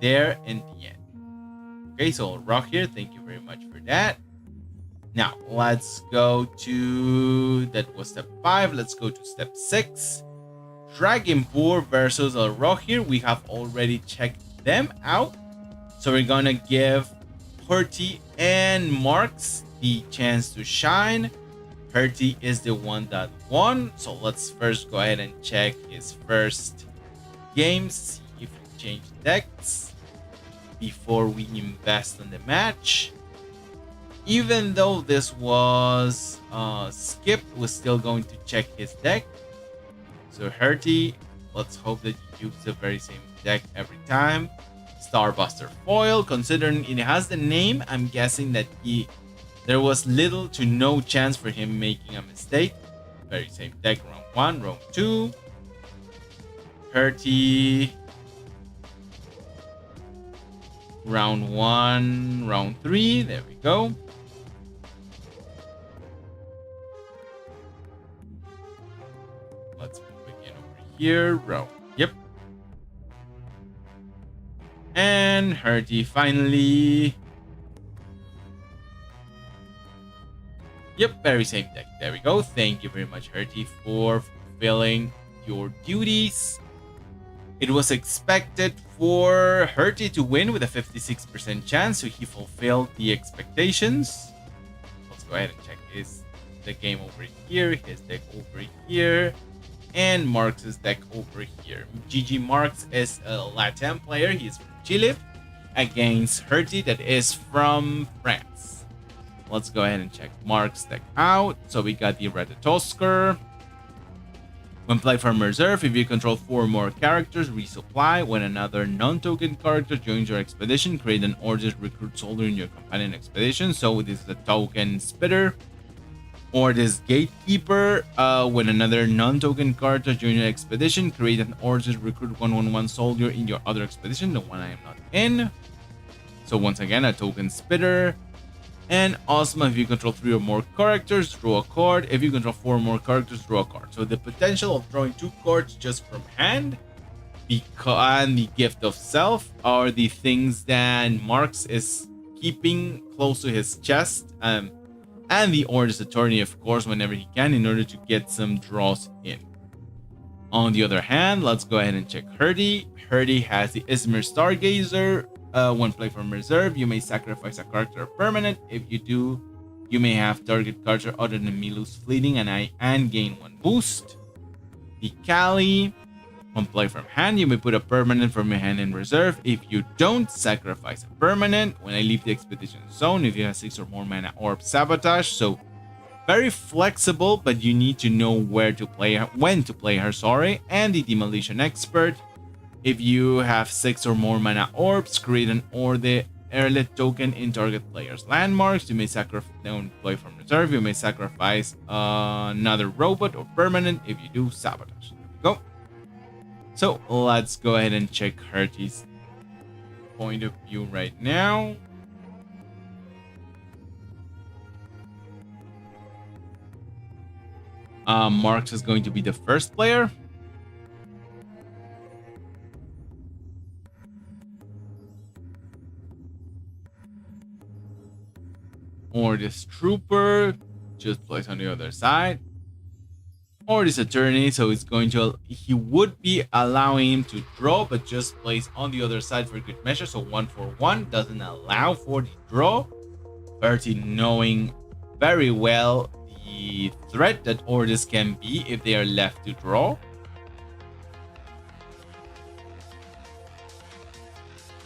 there in the end. Okay, so Rock here, thank you very much for that. Now let's go to, that was step 5. Let's go to step 6. Dragonpour versus El Roger. We have already checked them out, so we're gonna give Herty and Marks the chance to shine. Herty is the one that won, so let's first go ahead and check his first games, see if we change decks before we invest in the match. Even though this was skipped, we're still going to check his deck. So Herty, let's hope that you use the very same deck every time. Starbuster foil, considering it has the name, I'm guessing that there was little to no chance for him making a mistake. Very same deck, round 1, round 2. Herty, round 1, round 3. There we go. Let's begin over here. Round. Yep. And Herty finally. Yep, very same deck. There we go. Thank you very much, Herty, for fulfilling your duties. It was expected for Herty to win with a 56% chance, so he fulfilled the expectations. Let's go ahead and check the game over here, his deck over here, and Marks' deck over here. GG Marks is a Latam player. He's from Chile against Herty that is from France. Let's go ahead and check Mark's deck out. So we got the Ratatosker. When played from reserve, if you control 4 or more characters, resupply. When another non-token character joins your expedition, create an order recruit soldier in your companion expedition. So this is the token spitter. Or this gatekeeper. When another non-token character joins your expedition, create an order recruit 1/1/1 soldier in your other expedition, the one I am not in. So once again, a token spitter. And Ozma, if you control 3 or more characters, draw a card. If you control 4 or more characters, draw a card. So the potential of drawing 2 cards just from hand and the gift of self are the things that Marks is keeping close to his chest. And the Orders Attorney, of course, whenever he can, in order to get some draws in. On the other hand, let's go ahead and check Herty. Herty has the Izmir Stargazer. When played from reserve, you may sacrifice a character or permanent. If you do, you may have target character other than me lose fleeting and gain 1 boost. The Kali, when played from hand, you may put a permanent from your hand in reserve. If you don't, sacrifice a permanent. When I leave the expedition zone, if you have 6 or more mana orb sabotage. So very flexible, but you need to know where to play her, when to play her, sorry. And the Demolition Expert. If you have 6 or more mana orbs, create an or the airlet token in target player's landmarks. You may sacrifice, don't play from reserve. You may sacrifice another robot or permanent. If you do, sabotage. There we go. So let's go ahead and check Herty's point of view right now. Marx is going to be the first player. Or this trooper just plays on the other side. Or this attorney, so it's going to, he would be allowing him to draw, but just plays on the other side for good measure. So 1/1 doesn't allow for the draw. Bertie knowing very well the threat that orders can be if they are left to draw.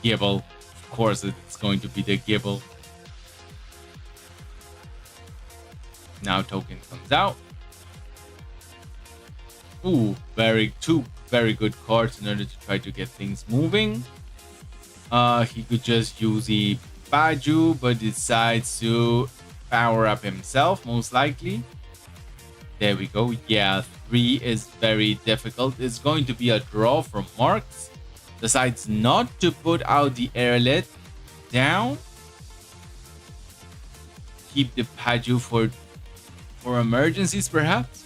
Gibble, of course it's going to be the Gibble. Now token comes out. Ooh, two very good cards in order to try to get things moving. He could just use the Baju, but decides to power up himself, most likely. There we go. Yeah, 3 is very difficult. It's going to be a draw from Marx. Decides not to put out the airlet down. Keep the Baju for emergencies, perhaps.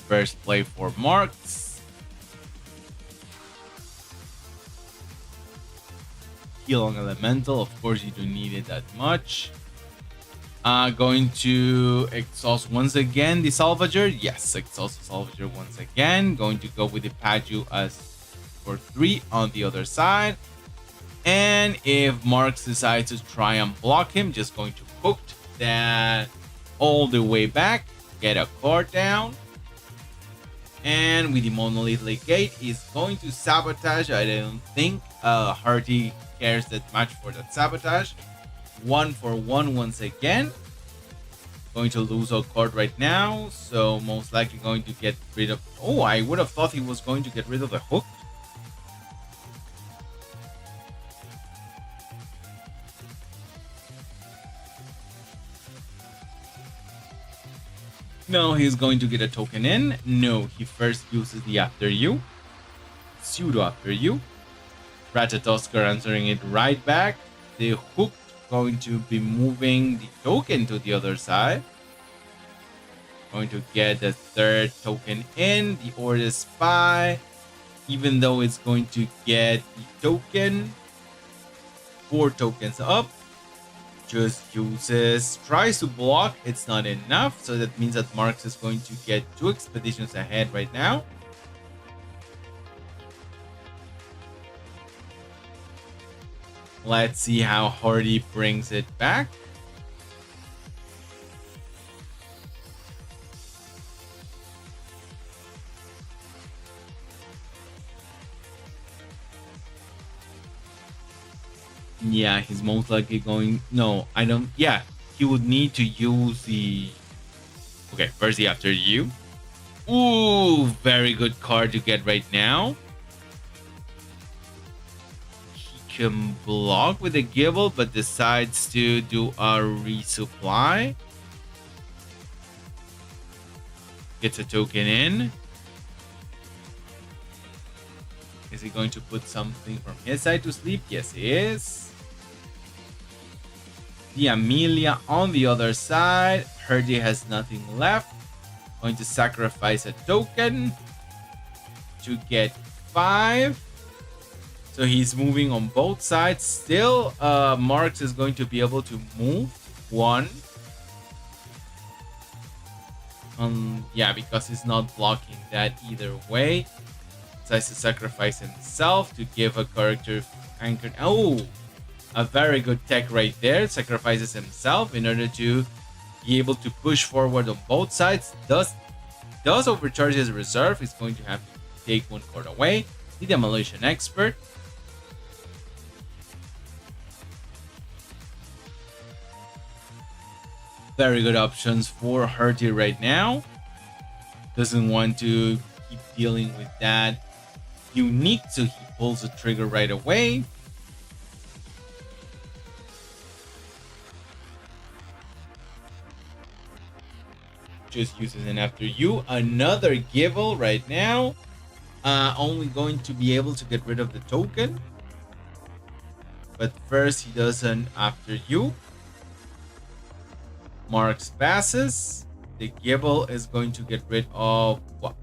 First play for Marx. Heal on Elemental. Of course, you don't need it that much. Going to exhaust once again the Salvager. Yes, exhaust the Salvager once again. Going to go with the Paju as for 3 on the other side. And if Marx decides to try and block him, just going to hook that all the way back. Get a card down. And with the Monolith Legate, he's going to sabotage. I don't think Hardy cares that much for that sabotage. 1/1 once again. Going to lose a card right now. So most likely going to get rid of... Oh, I would have thought he was going to get rid of the hook. No, he's going to get a token in. No, he first uses the After You. Pseudo After You. Ratatoskar answering it right back. The hook going to be moving the token to the other side. Going to get the 3rd token in. The Order Spy. Even though it's going to get the token. 4 tokens up. Just tries to block. It's not enough, so that means that Marx is going to get 2 expeditions ahead right now. Let's see how Hardy brings it back. Yeah, he's most likely going... No, I don't... Yeah, he would need to use the... Okay, first the After You. Ooh, very good card to get right now. He can block with a Gibble, but decides to do a resupply. Gets a token in. Is he going to put something from his side to sleep? Yes, he is. The Amelia on the other side. Herdy has nothing left. Going to sacrifice a token to get 5. So he's moving on both sides. Still, Marx is going to be able to move 1. Yeah, because he's not blocking that either way. Decides to sacrifice himself to give a character anchored. Oh, a very good tech right there. Sacrifices himself in order to be able to push forward on both sides. Does overcharge his reserve. He's going to have to take 1 card away. The Demolition Expert. Very good options for Herty right now. Doesn't want to keep dealing with that unique, so he pulls the trigger right away. Just uses an after you. Another Givel right now. Only going to be able to get rid of the token. But first he does an after you. Marks passes. The Givel is going to get rid of what?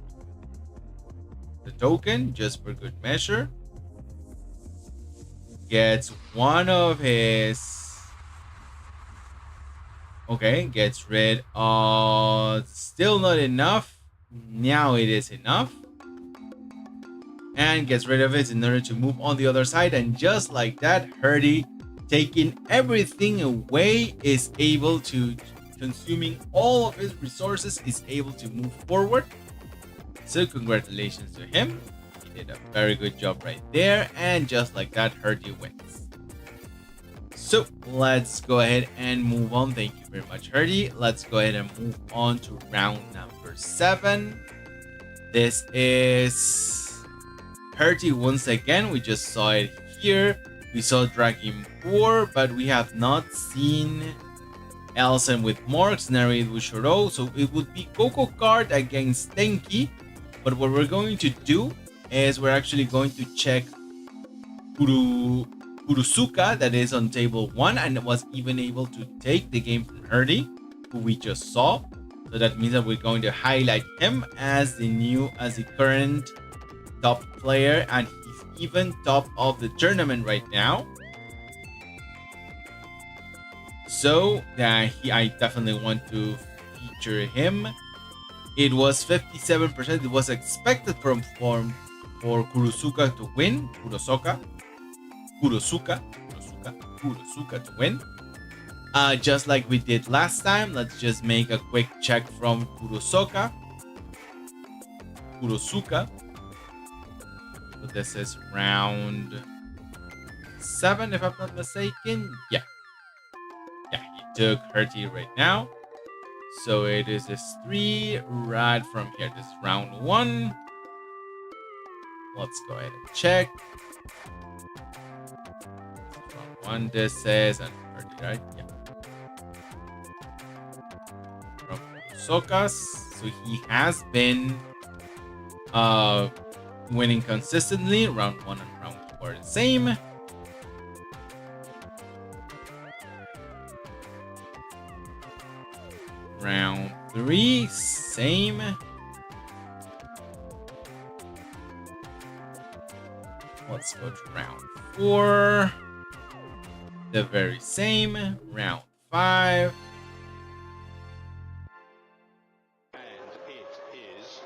The token, just for good measure. Gets one of his... Okay, gets rid of... Still not enough. Now it is enough. And gets rid of it in order to move on the other side. And just like that, Herty, taking everything away, is able to... Consuming all of his resources, is able to move forward. So congratulations to him. He did a very good job right there. And just like that, Herty wins. So let's go ahead and move on. Thank you very much, Herty. Let's go ahead and move on to round number 7. This is Herty once again. We just saw it here. We saw Dragon 4, but we have not seen Elsen with Morks, narrated with Shoro. So it would be Coco Card against Tenki. But what we're going to do is we're actually going to check Kurusuka, that is on table 1 and was even able to take the game from Herty, who we just saw. So that means that we're going to highlight him as the current top player, and he's even top of the tournament right now. So I definitely want to feature him. It was 57%. It was expected for Kurusuka to win. Kurusuka to win. Just like we did last time. Let's just make a quick check from Kurusuka. So this is round 7, if I'm not mistaken. Yeah, he took Herty right now. So it is this 3 right from here. This is round 1. Let's go ahead and check. Round 1, this is and Herty, right? Yeah. From Sokas. So he has been winning consistently. Round 1 and round 2 are the same. Round 3, same. Let's go to round 4. The very same. Round 5. And it is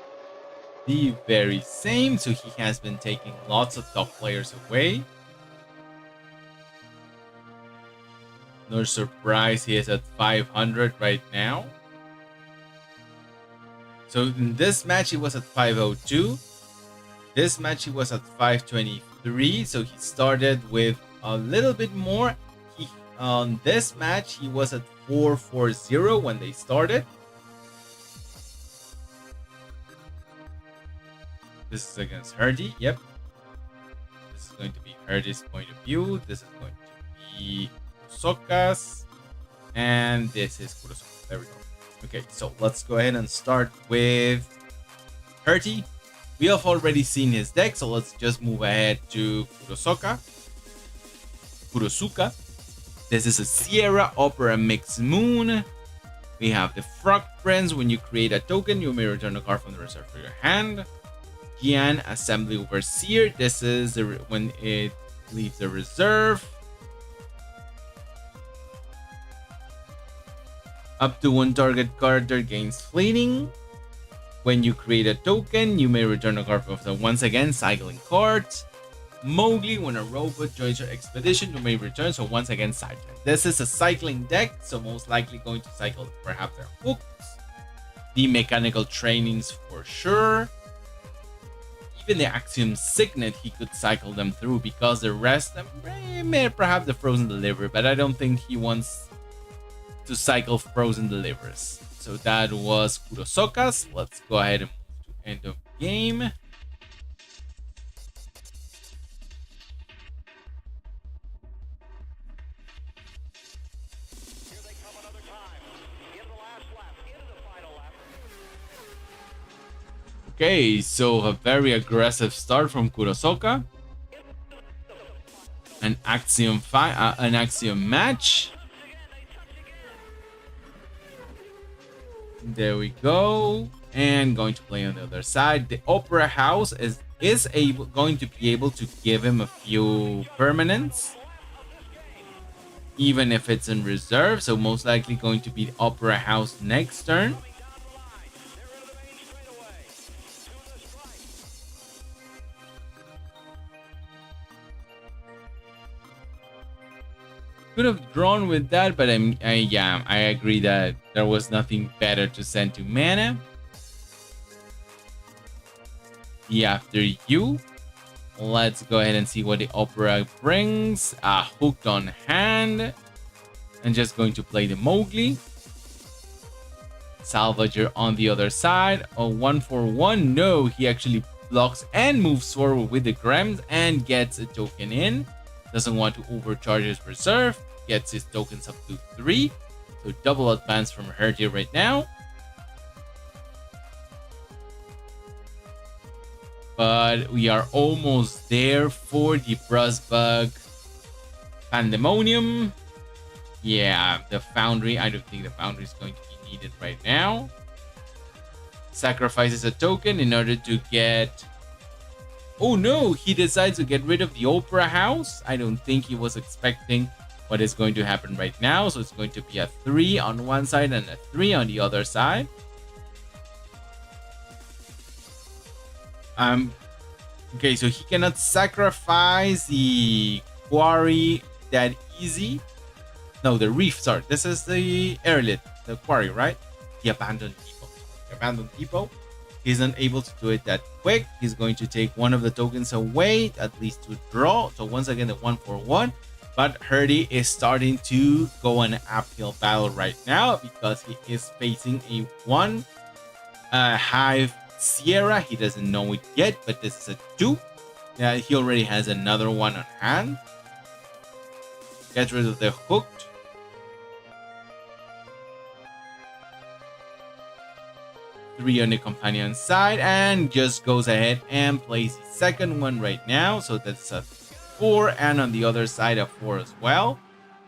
the very same. So he has been taking lots of top players away. No surprise, he is at 500 right now. So in this match, he was at 502. This match, he was at 523. So he started with a little bit more. On this match, he was at 440 when they started. This is against Herty. Yep. This is going to be Herty's point of view. This is going to be Sokas. And this is Kurosuka. There we go. Okay, so let's go ahead and start with Herty. We have already seen his deck, so let's just move ahead to Kurosuka. This is a Sierra Opera Mixed Moon. We have the Frog Prince. When you create a token, you may return a card from the reserve for your hand. Gian Assembly Overseer. This is when it leaves the reserve. Up to 1 target card gains fleeting. When you create a token, you may return a card from the once again cycling cards. Mowgli, when a robot joins your expedition, you may return, so once again cycling. This is a cycling deck, so most likely going to cycle perhaps their hooks. The mechanical trainings for sure. Even the Axiom Signet, he could cycle them through because the rest, perhaps the Frozen Delivery, but I don't think he wants to cycle frozen delivers. So that was Kurosoka's. Let's go ahead and move to end of game. Okay, so a very aggressive start from Kurosoka. An axiom match. There we go. And going to play on the other side. The Opera House is going to be able to give him a few permanents, even if it's in reserve. So most likely going to be the Opera House next turn. Could have drawn with that, but I agree that there was nothing better to send to mana. After you. Let's go ahead and see what the Opera brings. Hooked on hand. And just going to play the Mowgli. Salvager on the other side. A 1/1. No, he actually blocks and moves forward with the Grems and gets a token in. Doesn't want to overcharge his reserve. Gets his tokens up to 3. So double advance from Herty right now. But we are almost there for the Brusbug Pandemonium. Yeah, the Foundry. I don't think the Foundry is going to be needed right now. Sacrifices a token in order to get... Oh no, he decides to get rid of the Opera House. I don't think he was expecting what is going to happen right now. So it's going to be a 3 on one side and a 3 on the other side. Okay, so he cannot sacrifice the quarry that easy. No, the reef, sorry. This is the airlit, the quarry, right? The abandoned depot. The abandoned depot. He's not able to do it that quick. He's going to take one of the tokens away, at least to draw. So once again, the 1/1. But Herty is starting to go an uphill battle right now because he is facing a 1 Hive Sierra. He doesn't know it yet, but this is a 2. He already has another one on hand. Get rid of the hooked. Three on the companion side and just goes ahead and plays the second one right now. So that's a 4, and on the other side a 4 as well.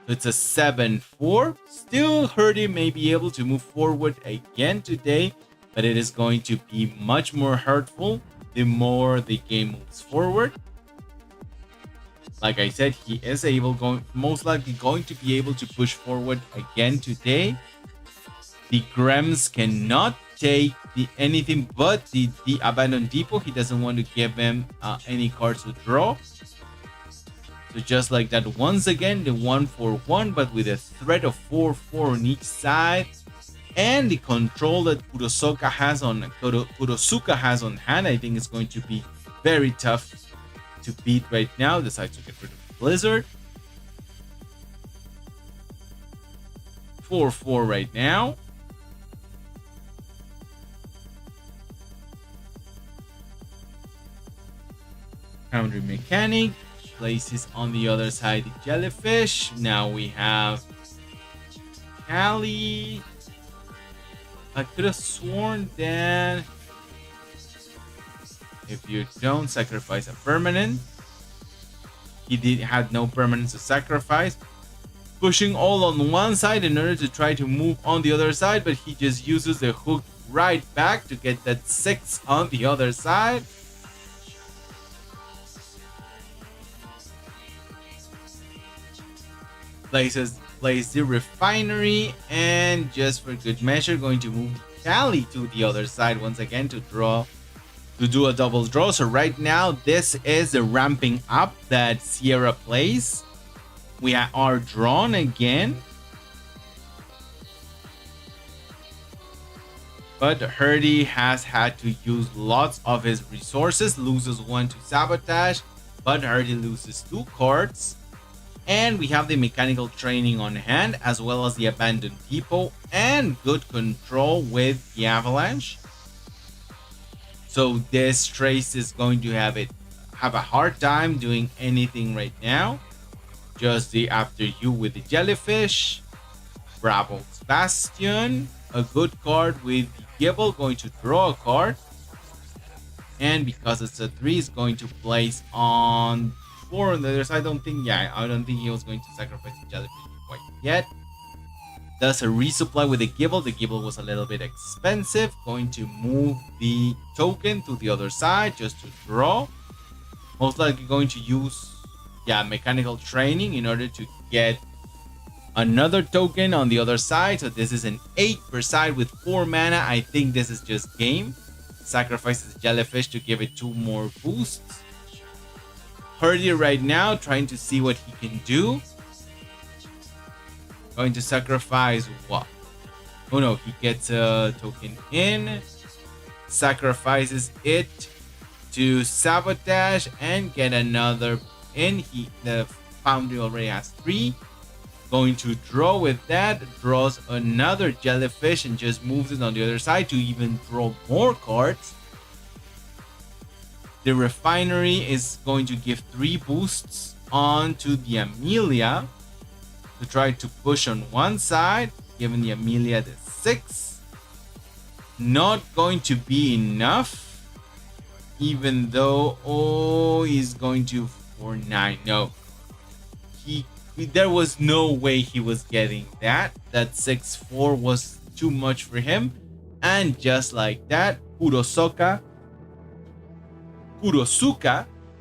So it's a 7/4. Still, Herty may be able to move forward again today, but it is going to be much more hurtful the more the game moves forward. Like I said, he is most likely going to be able to push forward again today. The Grems cannot take anything but the abandoned depot. He doesn't want to give him any cards to draw. So just like that, once again, the 1/1, but with a threat of 4/4 on each side. And the control that Kurosuka has on hand, I think it's going to be very tough to beat right now. Decides to get rid of Blizzard. 4/4 right now. Foundry Mechanic places on the other side the Jellyfish. Now we have Callie. I could have sworn that if you don't sacrifice a permanent, he had no permanents to sacrifice. Pushing all on one side in order to try to move on the other side, but he just uses the hook right back to get that 6 on the other side. Plays the refinery, and just for good measure going to move Callie to the other side once again to do a double draw. So right now this is the ramping up that Sierra plays. We are drawn again, but Herty has had to use lots of his resources. Loses 1 to sabotage, but Herty loses 2 cards. And we have the mechanical training on hand, as well as the abandoned depot and good control with the avalanche. So this trace is going to have a hard time doing anything right now. Just the after you with the jellyfish. Bravo's Bastion, a good card with the Gibble, going to draw a card. And because it's a 3, it's going to place on 4 on the other side. I don't think he was going to sacrifice the jellyfish quite yet. Does a resupply with the Gibble. The Gibble was a little bit expensive. Going to move the token to the other side just to draw. Most likely going to use mechanical training in order to get another token on the other side. So this is an 8 per side with 4 mana. I think this is just game. Sacrifices the jellyfish to give it 2 more boosts. Herdier right now trying to see what he can do. Going to sacrifice what? Oh no, he gets a token in. Sacrifices it to sabotage and get another in. The foundry already has 3. Going to draw with that, draws another jellyfish and just moves it on the other side to even draw more cards. The refinery is going to give 3 boosts onto the Amelia to try to push on one side, giving the Amelia the 6. Not going to be enough, even though he's going to for 9. No, there was no way he was getting that. That 6/4 was too much for him. And just like that, Kurosuka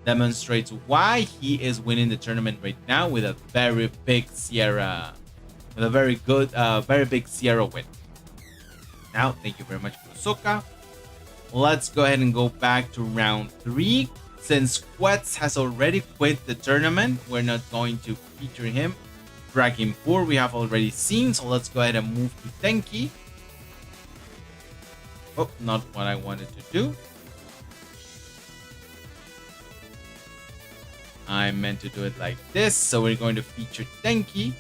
demonstrates why he is winning the tournament right now with a very big Sierra. With a very big Sierra win. Now, thank you very much, Kurosuka. Let's go ahead and go back to round 3. Since Quetz has already quit the tournament, we're not going to feature him. Dragonpour we have already seen, so let's go ahead and move to Tenki. Oh, not what I wanted to do. I meant to do it like this, so we're going to feature Tenki.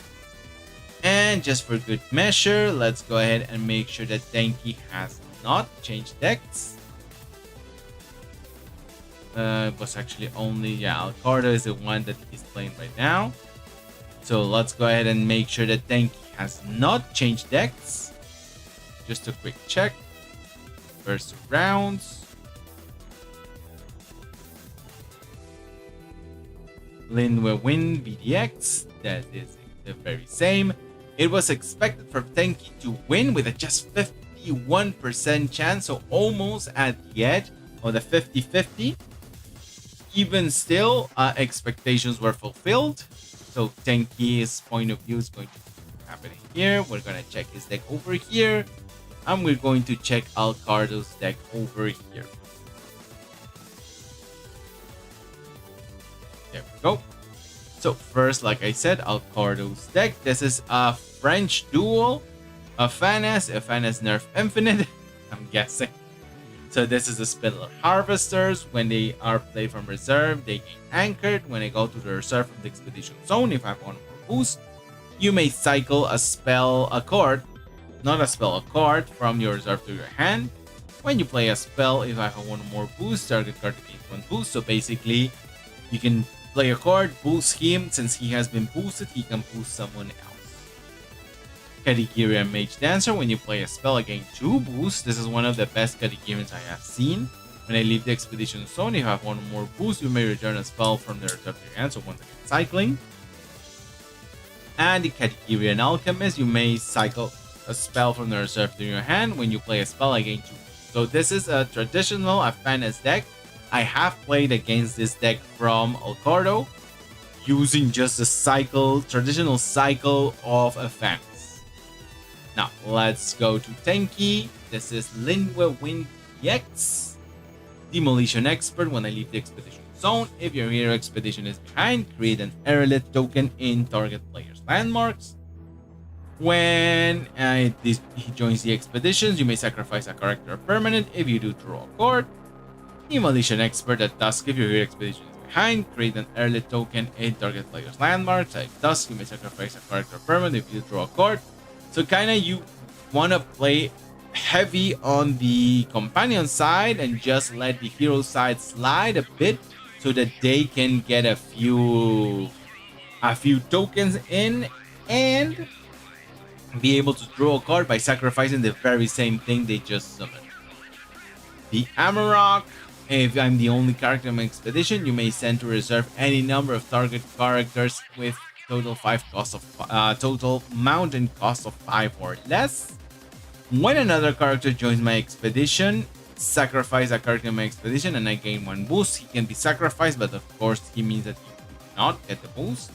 And just for good measure, let's go ahead and make sure that Tenki has not changed decks. It was actually only, Alcardo is the one that he's playing right now. So let's go ahead and make sure that Tenki has not changed decks. Just a quick check. First rounds. Linwe win VDX. That is the very same. It was expected for Tenki to win with a just 51% chance. So almost at the edge of the 50-50. Even still, expectations were fulfilled. So Tenki's point of view is going to happen here. We're going to check his deck over here. And we're going to check Alcardo's deck over here. There we go. So first, like I said, Alcardo's deck. This is a French duel. Afanas Nerf Infinite, I'm guessing. So this is the Spindler Harvesters. When they are played from reserve, they gain anchored. When they go to the reserve from the expedition zone, if I have one more boost, you may cycle a card from your reserve to your hand. When you play a spell, if I have one more boost, target card gains 1 boost. So basically, you can play a card, boost him. Since he has been boosted, he can boost someone else. Kadigiri Mage Dancer. When you play a spell, I gain 2 boosts. This is one of the best Kadigirins I have seen. When I leave the expedition zone, if you have one more boost, you may return a spell from the reserve to your hand. So once again, cycling. And the Kadigirian Alchemist, you may cycle a spell from the reserve to your hand. When you play a spell, I gain 2. So this is a traditional Afanas deck. I have played against this deck from Alcardo using just a traditional cycle of Afanas. Now, let's go to Tenki. This is Linwe Wind EX. Demolition Expert. When I leave the expedition zone, if your hero expedition is behind, create an Erelith token in target player's landmarks. When he joins the expeditions, you may sacrifice a character or permanent. If you do, draw a card. Demolition Expert at dusk. If your hero expedition is behind. Create an early token in target player's landmark. Type thus, you may sacrifice a character permanent if you draw a card. So kind of you want to play heavy on the companion side and just let the hero side slide a bit so that they can get a few tokens in and be able to draw a card by sacrificing the very same thing they just summoned. The Amarok. If I'm the only character in my expedition, you may send to reserve any number of target characters with total mountain cost of 5 or less. When another character joins my expedition, sacrifice a character in my expedition and I gain 1 boost. He can be sacrificed, but of course he means that you do not get the boost.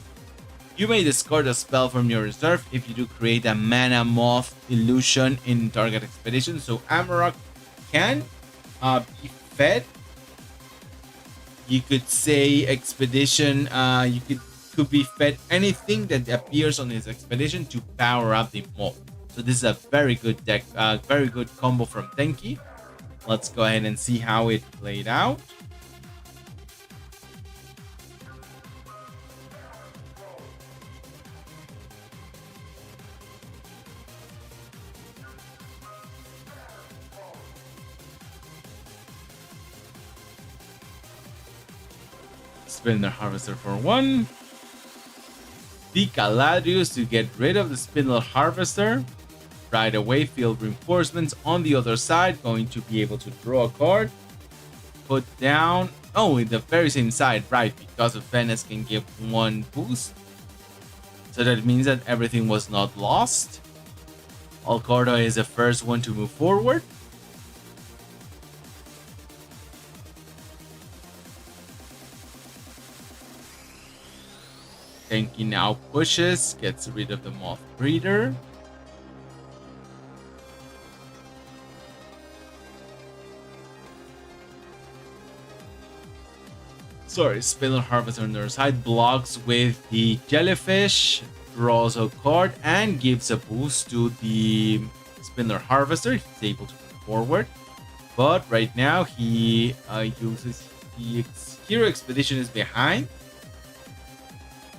You may discard a spell from your reserve if you do create a mana moth illusion in target expedition. So Amarok can be fed. You could say expedition. You could be fed anything that appears on his expedition to power up the moth. So this is a very good deck, very good combo from Tenki. Let's go ahead and see how it played out. Spindler Harvester for 1. The Caladrius to get rid of the Spindler Harvester. Right away, field reinforcements on the other side. Going to be able to draw a card. Put down. Oh, in the very same side, right? Because of Venice can give 1 boost. So that means that everything was not lost. Alcordo is the first one to move forward. Tenki now pushes, gets rid of the Moth Breeder. Sorry, Spindler Harvester on the other side blocks with the Jellyfish, draws a card, and gives a boost to the Spindler Harvester. He's able to move forward. But right now, he uses the Hero Expedition is behind.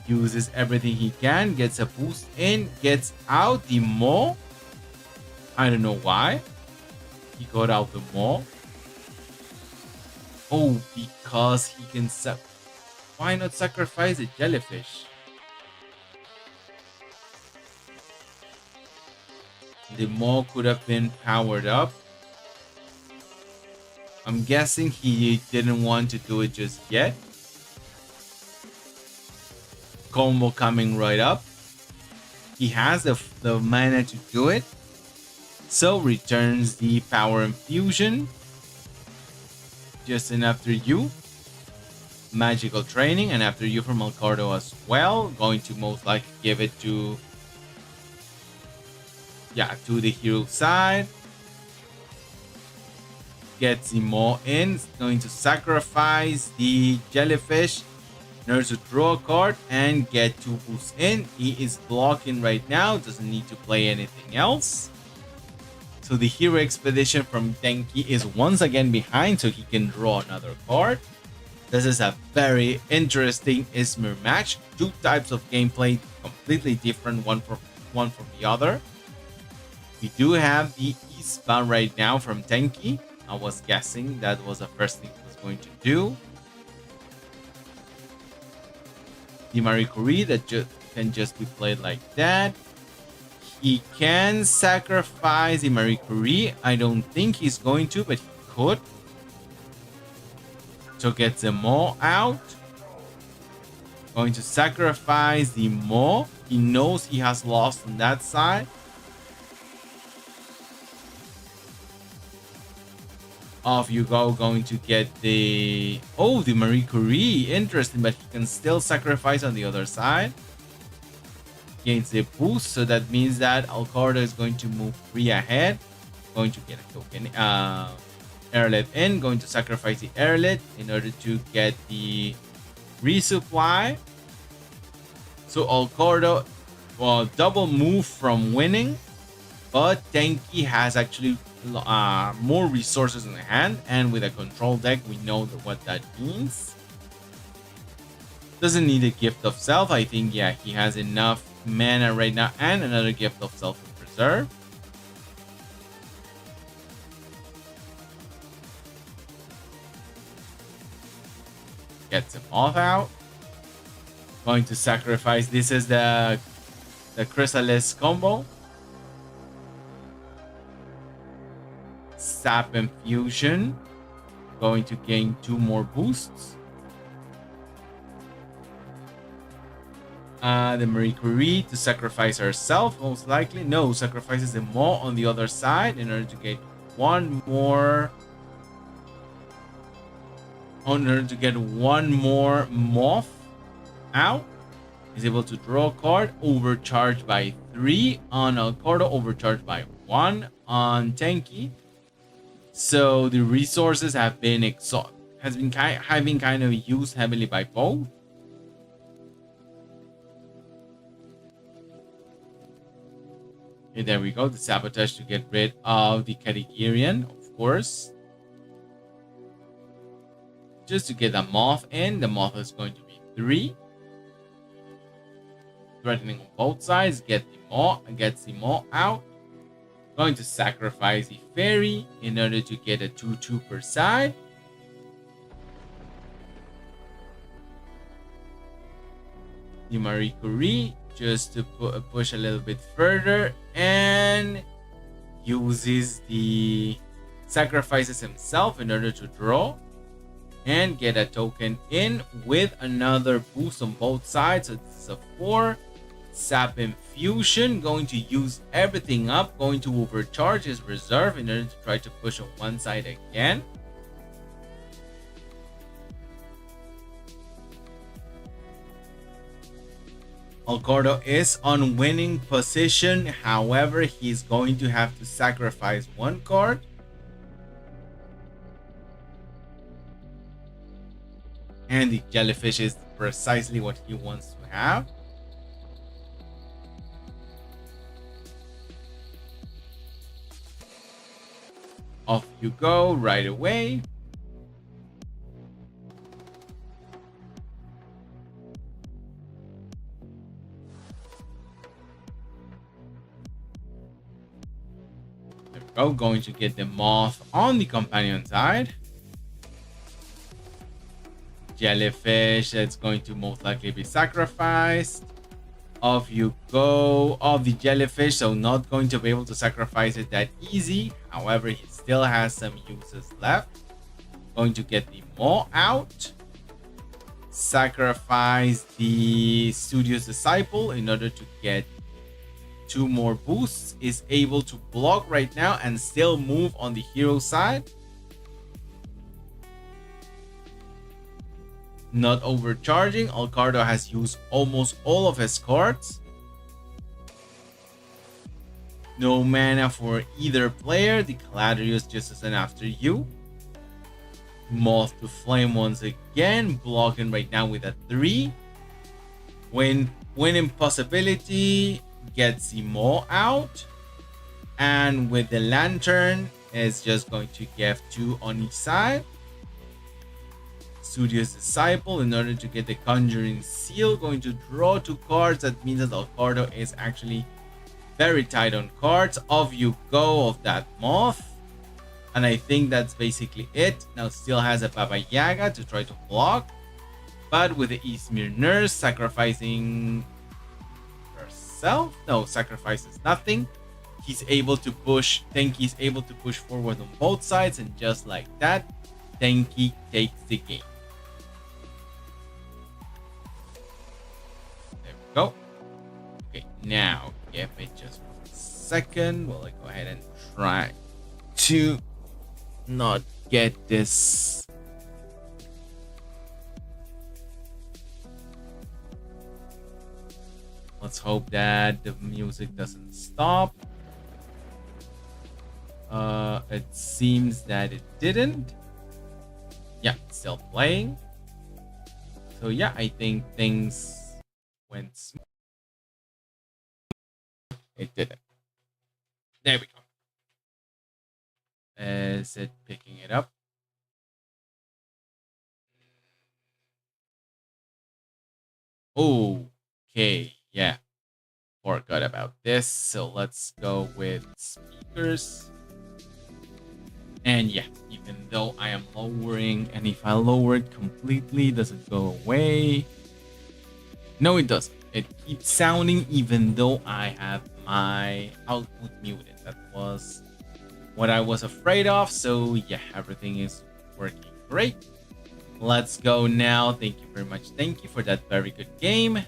Uses everything he can, gets a boost in, gets out the Maw. I don't know why. He got out the Maw. Oh, because he can why not sacrifice a Jellyfish? The Maw could have been powered up. I'm guessing he didn't want to do it just yet. Combo coming right up. He has the mana to do it. So returns the Power Infusion. Just in after you. Magical Training and after you from Alcardo as well. Going to most likely give it to the hero side. Gets the Maw in. Going to sacrifice the Jellyfish in order to draw a card and get 2 boosts in. He is blocking right now. Doesn't need to play anything else. So the Hero Expedition from Tenki is once again behind, so he can draw another card. This is a very interesting Izmir match. 2 types of gameplay, completely different, one from the other. We do have the Ispa right now from Tenki. I was guessing that was the first thing he was going to do. The Marie Curie that can just be played like that. He can sacrifice the Marie Curie. I don't think he's going to, but he could. So gets the Maw out. Going to sacrifice the Maw. He knows he has lost on that side. Off you go, going to get the Marie Curie. Interesting, but he can still sacrifice on the other side. Gains the boost, so that means that Alcardo is going to move 3 ahead. Going to get a token. Airlet in, going to sacrifice the Airlet in order to get the resupply. So Alcardo, double move from winning, but Tenki has actually more resources in the hand, and with a control deck, we know what that means. Doesn't need a gift of self. I think, yeah, he has enough mana right now and another gift of self in reserve. Gets him off out. Going to sacrifice. This is the Chrysalis combo. Sap Infusion. Going to gain 2 more boosts. The Marie Curie to sacrifice herself, most likely. No, sacrifices the Maw on the other side in order to get one more. In order to get one more Moth out. Is able to draw a card, overcharged by 3 on Alcardo, overcharged by 1 on Tenki. So the resources have been having kind of used heavily by both. Okay, there we go. The sabotage to get rid of the Katigirian, of course. Just to get a Moth in. The Moth is going to be 3. Threatening on both sides. Gets the Maw out. Going to sacrifice the Fairy in order to get a 2/2 per side. The Marie Curie just to push a little bit further and uses the sacrifices himself in order to draw and get a token in with another boost on both sides. So this is a 4. Sap Infusion, going to use everything up, going to overcharge his reserve in order to try to push on one side again. Alcardo is on winning position. However, he's going to have to sacrifice 1 card. And the Jellyfish is precisely what he wants to have. Off you go right away. There we go. Going to get the Moth on the companion side. Jellyfish, that's going to most likely be sacrificed. Off you go. Of the Jellyfish, so not going to be able to sacrifice it that easy. However, he still has some uses left. Going to get the Maw out. Sacrifice the Studio's Disciple in order to get 2 more boosts. Is able to block right now and still move on the hero side. Not overcharging. Alcardo has used almost all of his cards. No mana for either player. The Caladrius just isn't after you. Moth to Flame once again. Blocking right now with a 3. When Impossibility gets the Maw out. And with the Lantern, it's just going to give 2 on each side. Studio's Disciple in order to get the Conjuring Seal. Going to draw 2 cards. That means that Alcardo is actually very tight on cards. Off you go of that Moth. And I think that's basically it. Now still has a Baba Yaga to try to block. But with the Izmir Nurse sacrificing herself. No, sacrifices nothing. He's able to push. Tenki's able to push forward on both sides. And just like that, Tenki takes the game. There we go. Okay, now give it just 1 second while I go ahead and try to not get this. Let's hope that the music doesn't stop. It seems that it didn't. Yeah, it's still playing. So yeah, I think things went smooth. It didn't. There we go. Is it picking it up? Okay, yeah, forgot about this. So let's go with speakers. And yeah, even though I am lowering, and if I lower it completely, does it go away? No, it doesn't. It keeps sounding even though I have my output muted. That was what I was afraid of. So yeah, everything is working great. Let's go now. Thank you very much. Thank you for that very good game.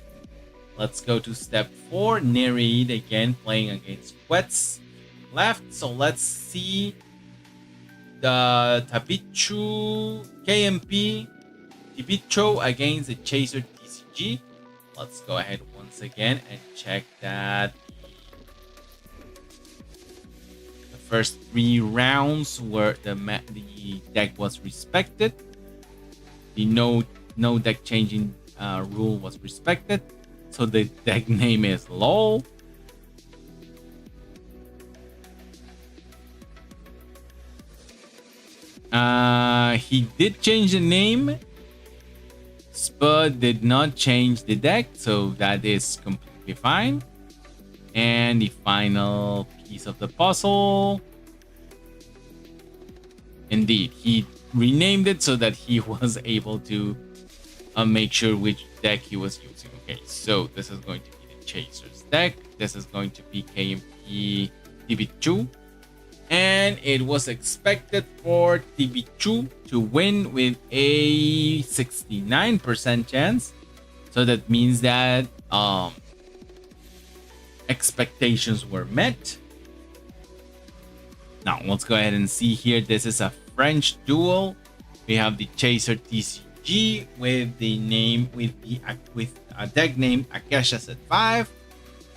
Let's go to step 4. Narrate again, playing against Quets left. So let's see the Tabichu KMP Tibicho against the Chaser TCG. Let's go ahead once again and check that the first 3 rounds where the deck was respected. The no deck changing rule was respected. So the deck name is LOL. He did change the name, but did not change the deck, so that is completely fine. And the final piece of the puzzle. Indeed, he renamed it so that he was able to make sure which deck he was using. Okay, so this is going to be the Chaser's deck. This is going to be KMP TB2. And it was expected for TB2 to win with a 69% chance. So that means that expectations were met. Now let's go ahead and see here. This is a French duel. We have the Chaser TCG with the name with a deck named Akasha Set 5.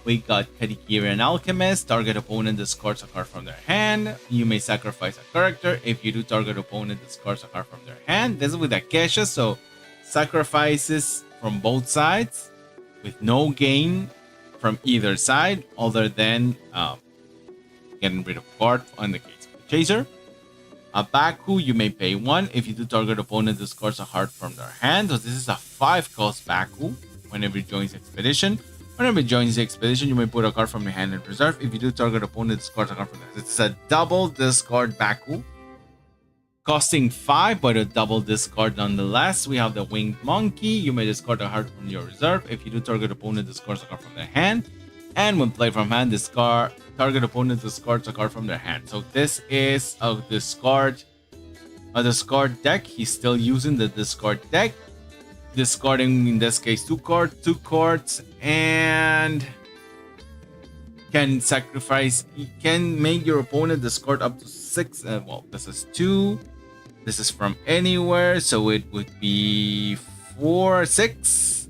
We got Kadikirian Alchemist. Target opponent discards a card from their hand. You may sacrifice a character. If you do, target opponent discards a card from their hand. This is with Akasha, so sacrifices from both sides with no gain from either side other than getting rid of card in the case of the Chaser. A Baku, you may pay 1. If you do, target opponent discards a card from their hand. So this is a 5-cost Baku whenever it joins Expedition. Whenever it joins the Expedition, you may put a card from your hand in reserve. If you do, target opponent discards a card from their hand. It's a double discard Baku, costing 5, but a double discard nonetheless. We have the Winged Monkey. You may discard a card from your reserve. If you do, target opponent discards a card from their hand. And when played from hand, target opponent discards a card from their hand. So this is a discard deck. He's still using the discard deck. Discarding in this case 2 cards, and can sacrifice. You can make your opponent discard up to 6. Well, this is 2. This is from anywhere, so it would be 4, 6,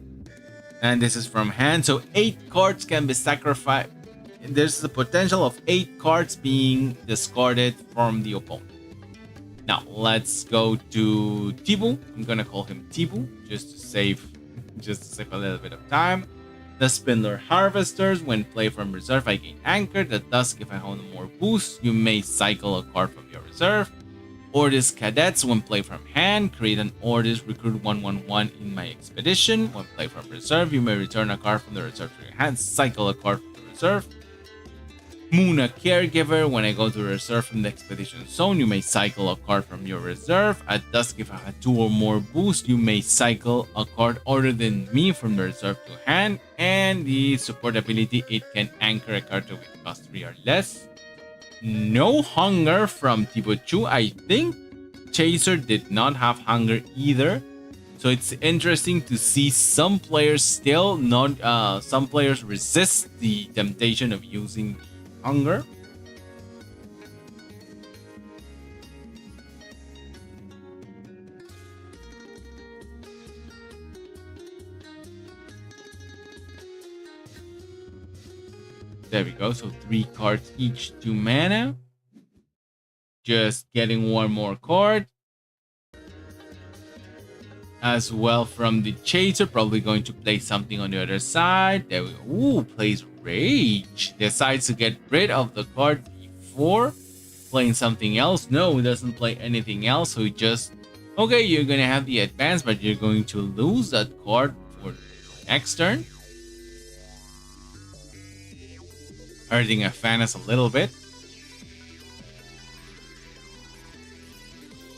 and this is from hand. So 8 cards can be sacrificed. There's the potential of 8 cards being discarded from the opponent. Now let's go to Tibu. I'm gonna call him Tibu just to save a little bit of time. The Spindler Harvesters. When played from reserve, I gain Anchor. That does give a one more boost. You may cycle a card from your reserve. Ordis Cadets. When played from hand, create an Ordis Recruit 1/1/1 in my Expedition. When played from reserve, you may return a card from the reserve to your hand. Cycle a card from the reserve. Muna Caregiver. When I go to reserve from the Expedition Zone, you may cycle a card from your reserve. At dusk, if I have 2 or more boost, you may cycle a card other than me from the reserve to hand. And the support ability, it can anchor a card with cost 3 or less. No Hunger from Tibochu. I think Chaser did not have Hunger either. So it's interesting to see some players still not, some players resist the temptation of using Hunger. There we go. So 3 cards each, 2 mana. Just getting 1 more card. As well from the Chaser. Probably going to play something on the other side. There we go. Ooh, plays Rage. Decides to get rid of the card before playing something else. No, he doesn't play anything else. So he just, okay, you're going to have the advance, but you're going to lose that card next turn, hurting Afanas a little bit.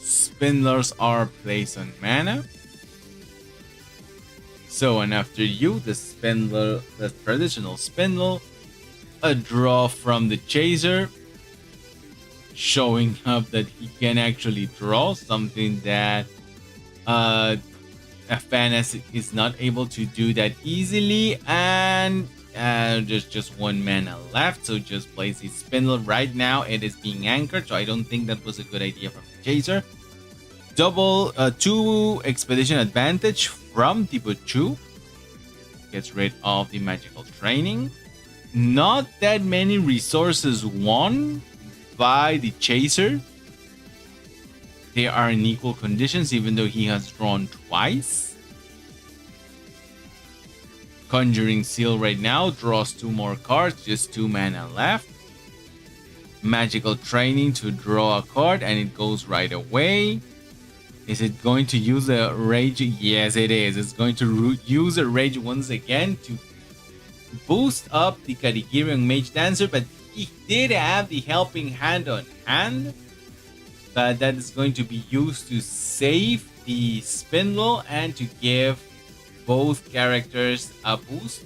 Spindlers are placed on mana. So, and after you, the Spindler, the traditional Spindle, a draw from the Chaser, showing up that he can actually draw something that Afanas is not able to do that easily. And there's just one mana left, so just plays his Spindle. Right now, it is being anchored, so I don't think that was a good idea from the Chaser. Double 2 expedition advantage from Tibuchu. Gets rid of the magical training. Not that many resources won by the Chaser. They are in equal conditions, even though he has drawn twice. Conjuring Seal right now draws 2 more cards, just 2 mana left. Magical training to draw a card, and it goes right away. Is it going to use a rage? Yes, it is. It's going to use a rage once again to boost up the Karigirian Mage Dancer, but he did have the helping hand on hand. But that is going to be used to save the Spindle and to give both characters a boost.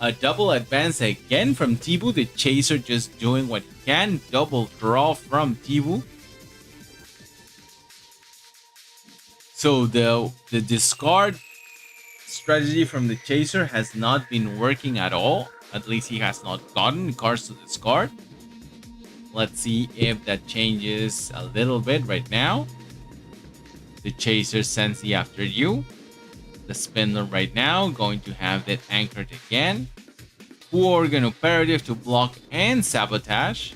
A double advance again from Tibu. The Chaser just doing what he can. Double draw from Tibu. So the discard strategy from the Chaser has not been working at all. At least he has not gotten cards to discard. Let's see if that changes a little bit right now. The Chaser sends the after you. The Spindler right now going to have that anchored again. Organ Imperative to block and sabotage.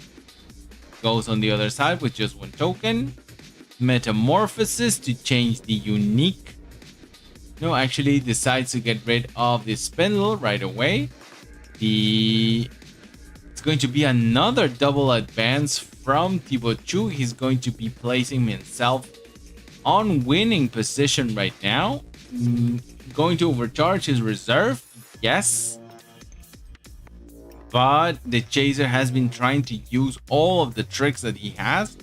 Goes on the other side with just 1 token. Metamorphosis to change the unique. No, actually decides to get rid of the Spindle right away. It's going to be another double advance from Tibochu. He's going to be placing himself on winning position right now. Going to overcharge his reserve. Yes. But the Chaser has been trying to use all of the tricks that he has.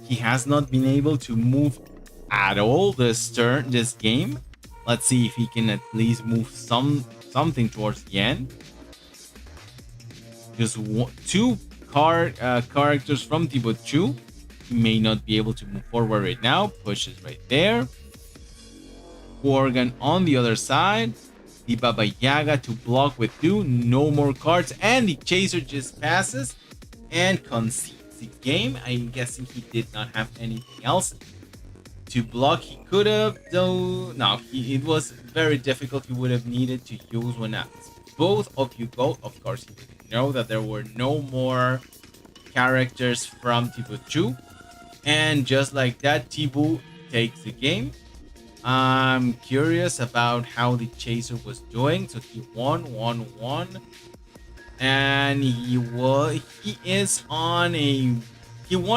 He has not been able to move at all this game. Let's see if he can at least move something towards the end. Just 2 characters from Tibochu. He may not be able to move forward right now. Pushes right there. Organ on the other side. The Baba Yaga to block with 2. No more cards. And the Chaser just passes and concedes the game. I'm guessing he did not have anything else to block. He could have, though. No, it was very difficult. He would have needed to use one as both of you go. Of course, he didn't know that there were no more characters from Tibuchu. And just like that, Tibu takes the game. I'm curious about how the Chaser was doing. So he won. And he won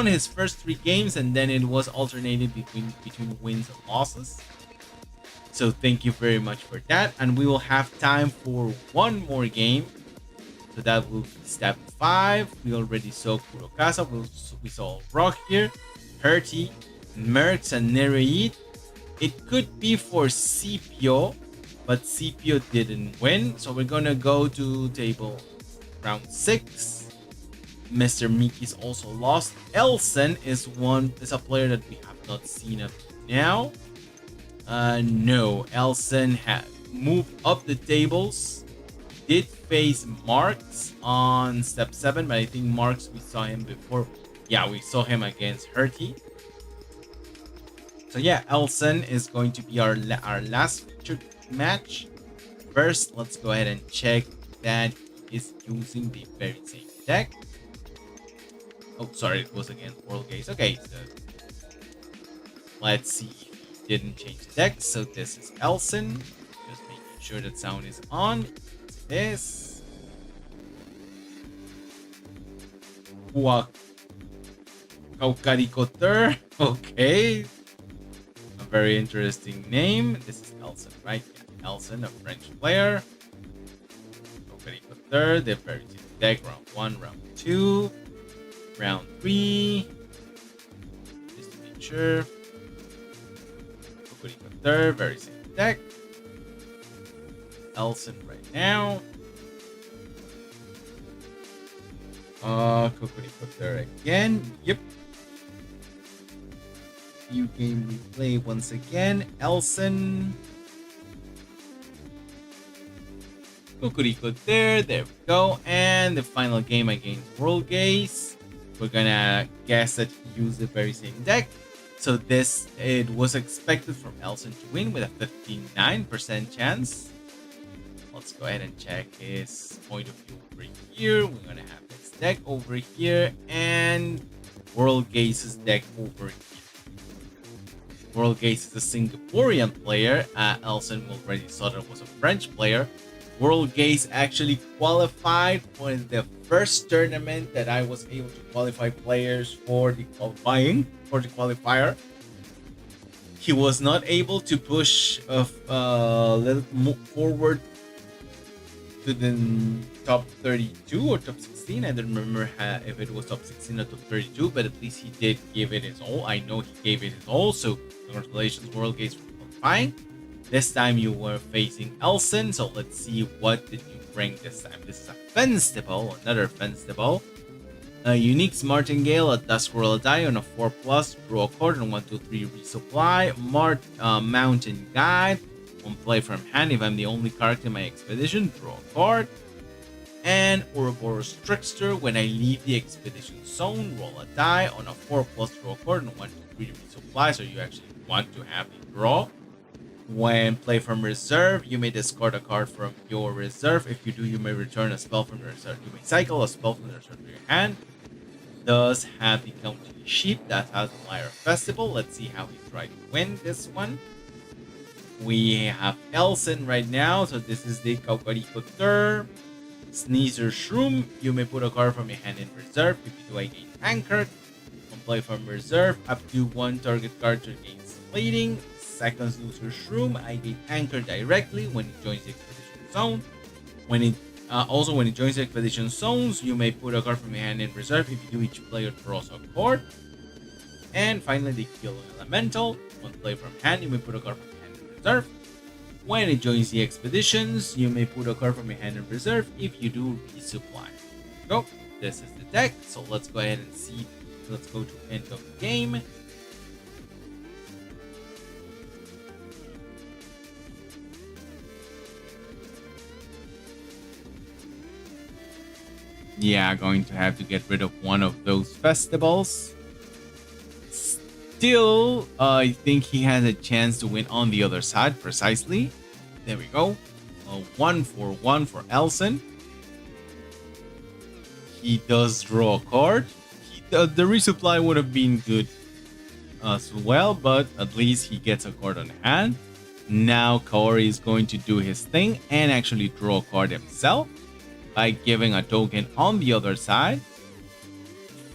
his first 3 games, and then it was alternated between wins and losses. So thank you very much for that, and we will have time for one more game. So that will be step 5. We already saw Kurokasa, we saw Rock here, Hurty, Mercs, and Nereid. It could be for Scipio, but Scipio didn't win. So we're gonna go to table round 6. Mr. Miki's also lost. Elson is a player that we have not seen up now. No, Elson had moved up the tables. Did face Marks on step 7, but I think Marks, we saw him before. Yeah, we saw him against Hurty. So yeah, Elson is going to be our last featured match. First, let's go ahead and check that is using the very same deck. Oh, sorry, it was against World Gaze. Okay, so let's see if he didn't change the deck. So this is Elson. Just making sure that sound is on. It's this. Kaukarikoter. Okay. A very interesting name. This is Elson, right? Yeah, Elson, a French player. third, the very same deck, round 1, round 2, round 3, just to make sure. Kokuriko third, very same deck. Elson right now. Kokuriko third again. Yep. New game replay once again. Elson. Kokuriko there we go. And the final game against World Gaze. We're gonna guess that he used the very same deck. So it was expected from Elson to win with a 59% chance. Let's go ahead and check his point of view over here. We're gonna have this deck over here and World Gaze's deck over here. World Gaze is a Singaporean player. Elson already saw that was a French player. World Gaze actually qualified for the first tournament that I was able to qualify players for the qualifier. He was not able to push a little more forward to the top 32 or top 16. I don't remember if it was top 16 or top 32, but at least he did give it his all. I know he gave it his all, so congratulations, World Gaze, for qualifying. This time you were facing Elson, so let's see what did you bring this time. This is a Fenstable, another Fenstable. A unique Martingale, a Duskwhirl die on a 4+, draw a card on 1, 2, 3 resupply. Mountain Guide, on play from hand. If I'm the only character in my expedition, draw a card. And Ouroboros Trickster, when I leave the expedition zone, roll a die on a 4+, draw a card on 1, 2, 3 resupply. So you actually want to have the draw. When play from reserve, you may discard a card from your reserve. If you do, you may return a spell from the reserve. You may cycle a spell from the reserve to your hand. Does have the County Sheep that has a Lyre Festival. Let's see how he tried to win this one. We have Elson right now, so this is the Kokuriko third. Sneezer Shroom, you may put a card from your hand in reserve. If you do, I gain Anchored. When play from reserve, up to 1 target card to gain Slating. Second Loser Shroom, I gain Anchor directly when it joins the expedition zone. When it joins the expedition zones, you may put a card from your hand in reserve. If you do, each player draws a card. And finally, the Kill Elemental. When play from hand, you may put a card from your hand in reserve. When it joins the expeditions, you may put a card from your hand in reserve. If you do, resupply. So this is the deck. So let's go ahead and see. Let's go to end of game. Yeah, going to have to get rid of one of those festivals. Still, I think he has a chance to win on the other side, precisely. There we go. 1-for-1 for Elson. He does draw a card. The resupply would have been good as well, but at least he gets a card on hand. Now Kaori is going to do his thing and actually draw a card himself by giving a token on the other side,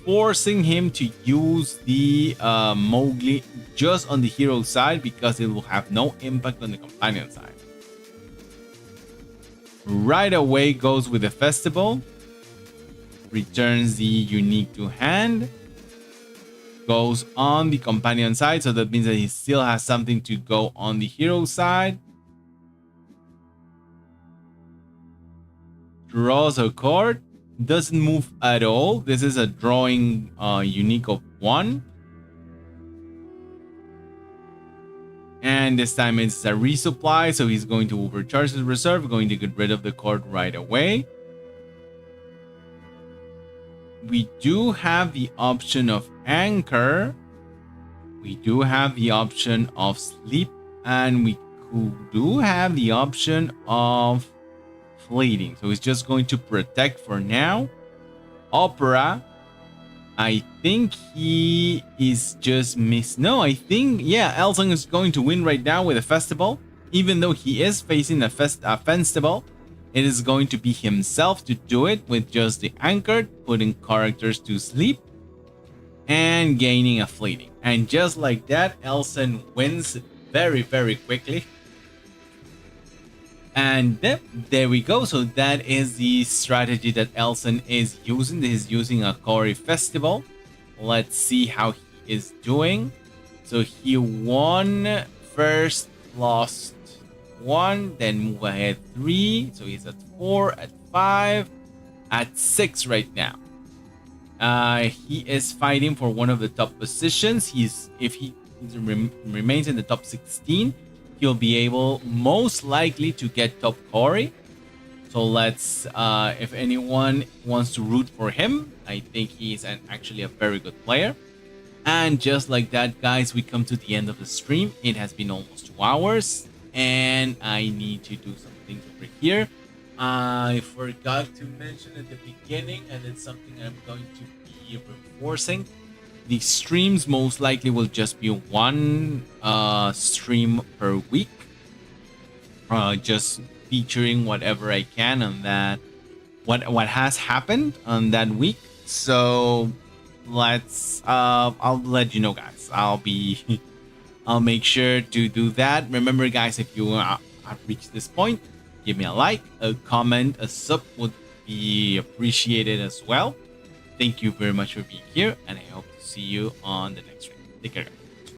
forcing him to use the Mowgli just on the hero side because it will have no impact on the companion side. Right away goes with the festival, returns the unique to hand, goes on the companion side, so that means that he still has something to go on the hero side. Draws a card, doesn't move at all. This is a drawing unique of 1. And this time it's a resupply, so he's going to overcharge his reserve, going to get rid of the card right away. We do have the option of Anchor. We do have the option of Sleep. And we do have the option of Fleeting. So he's just going to protect for now. Opera. I think he is just No, I think, yeah, Elson is going to win right now with a festival. Even though he is facing a festival, it is going to be himself to do it with just the Anchored, putting characters to sleep, and gaining a Fleeting. And just like that, Elson wins very, very quickly. And there we go. So that is the strategy that Elson is using. He's using a Cory Festival. Let's see how he is doing. So he won first, lost one, then move ahead 3. So he's at 4, at 5, at 6 right now. He is fighting for one of the top positions. If he remains in the top 16, he'll be able most likely to get top Cory. So let's if anyone wants to root for him, I think he's actually a very good player. And just like that, guys, we come to the end of the stream. It has been almost 2 hours, and I need to do some things over here. I forgot to mention at the beginning, and it's something I'm going to be reinforcing. The streams most likely will just be one stream per week, just featuring whatever I can on that, what has happened on that week. So let's I'll let you know, guys. I'll make sure to do that. Remember, guys, if you have reached this point, give me a like, a comment, a sub would be appreciated as well. Thank you very much for being here, and I hope to see you on the next stream. Take care, guys.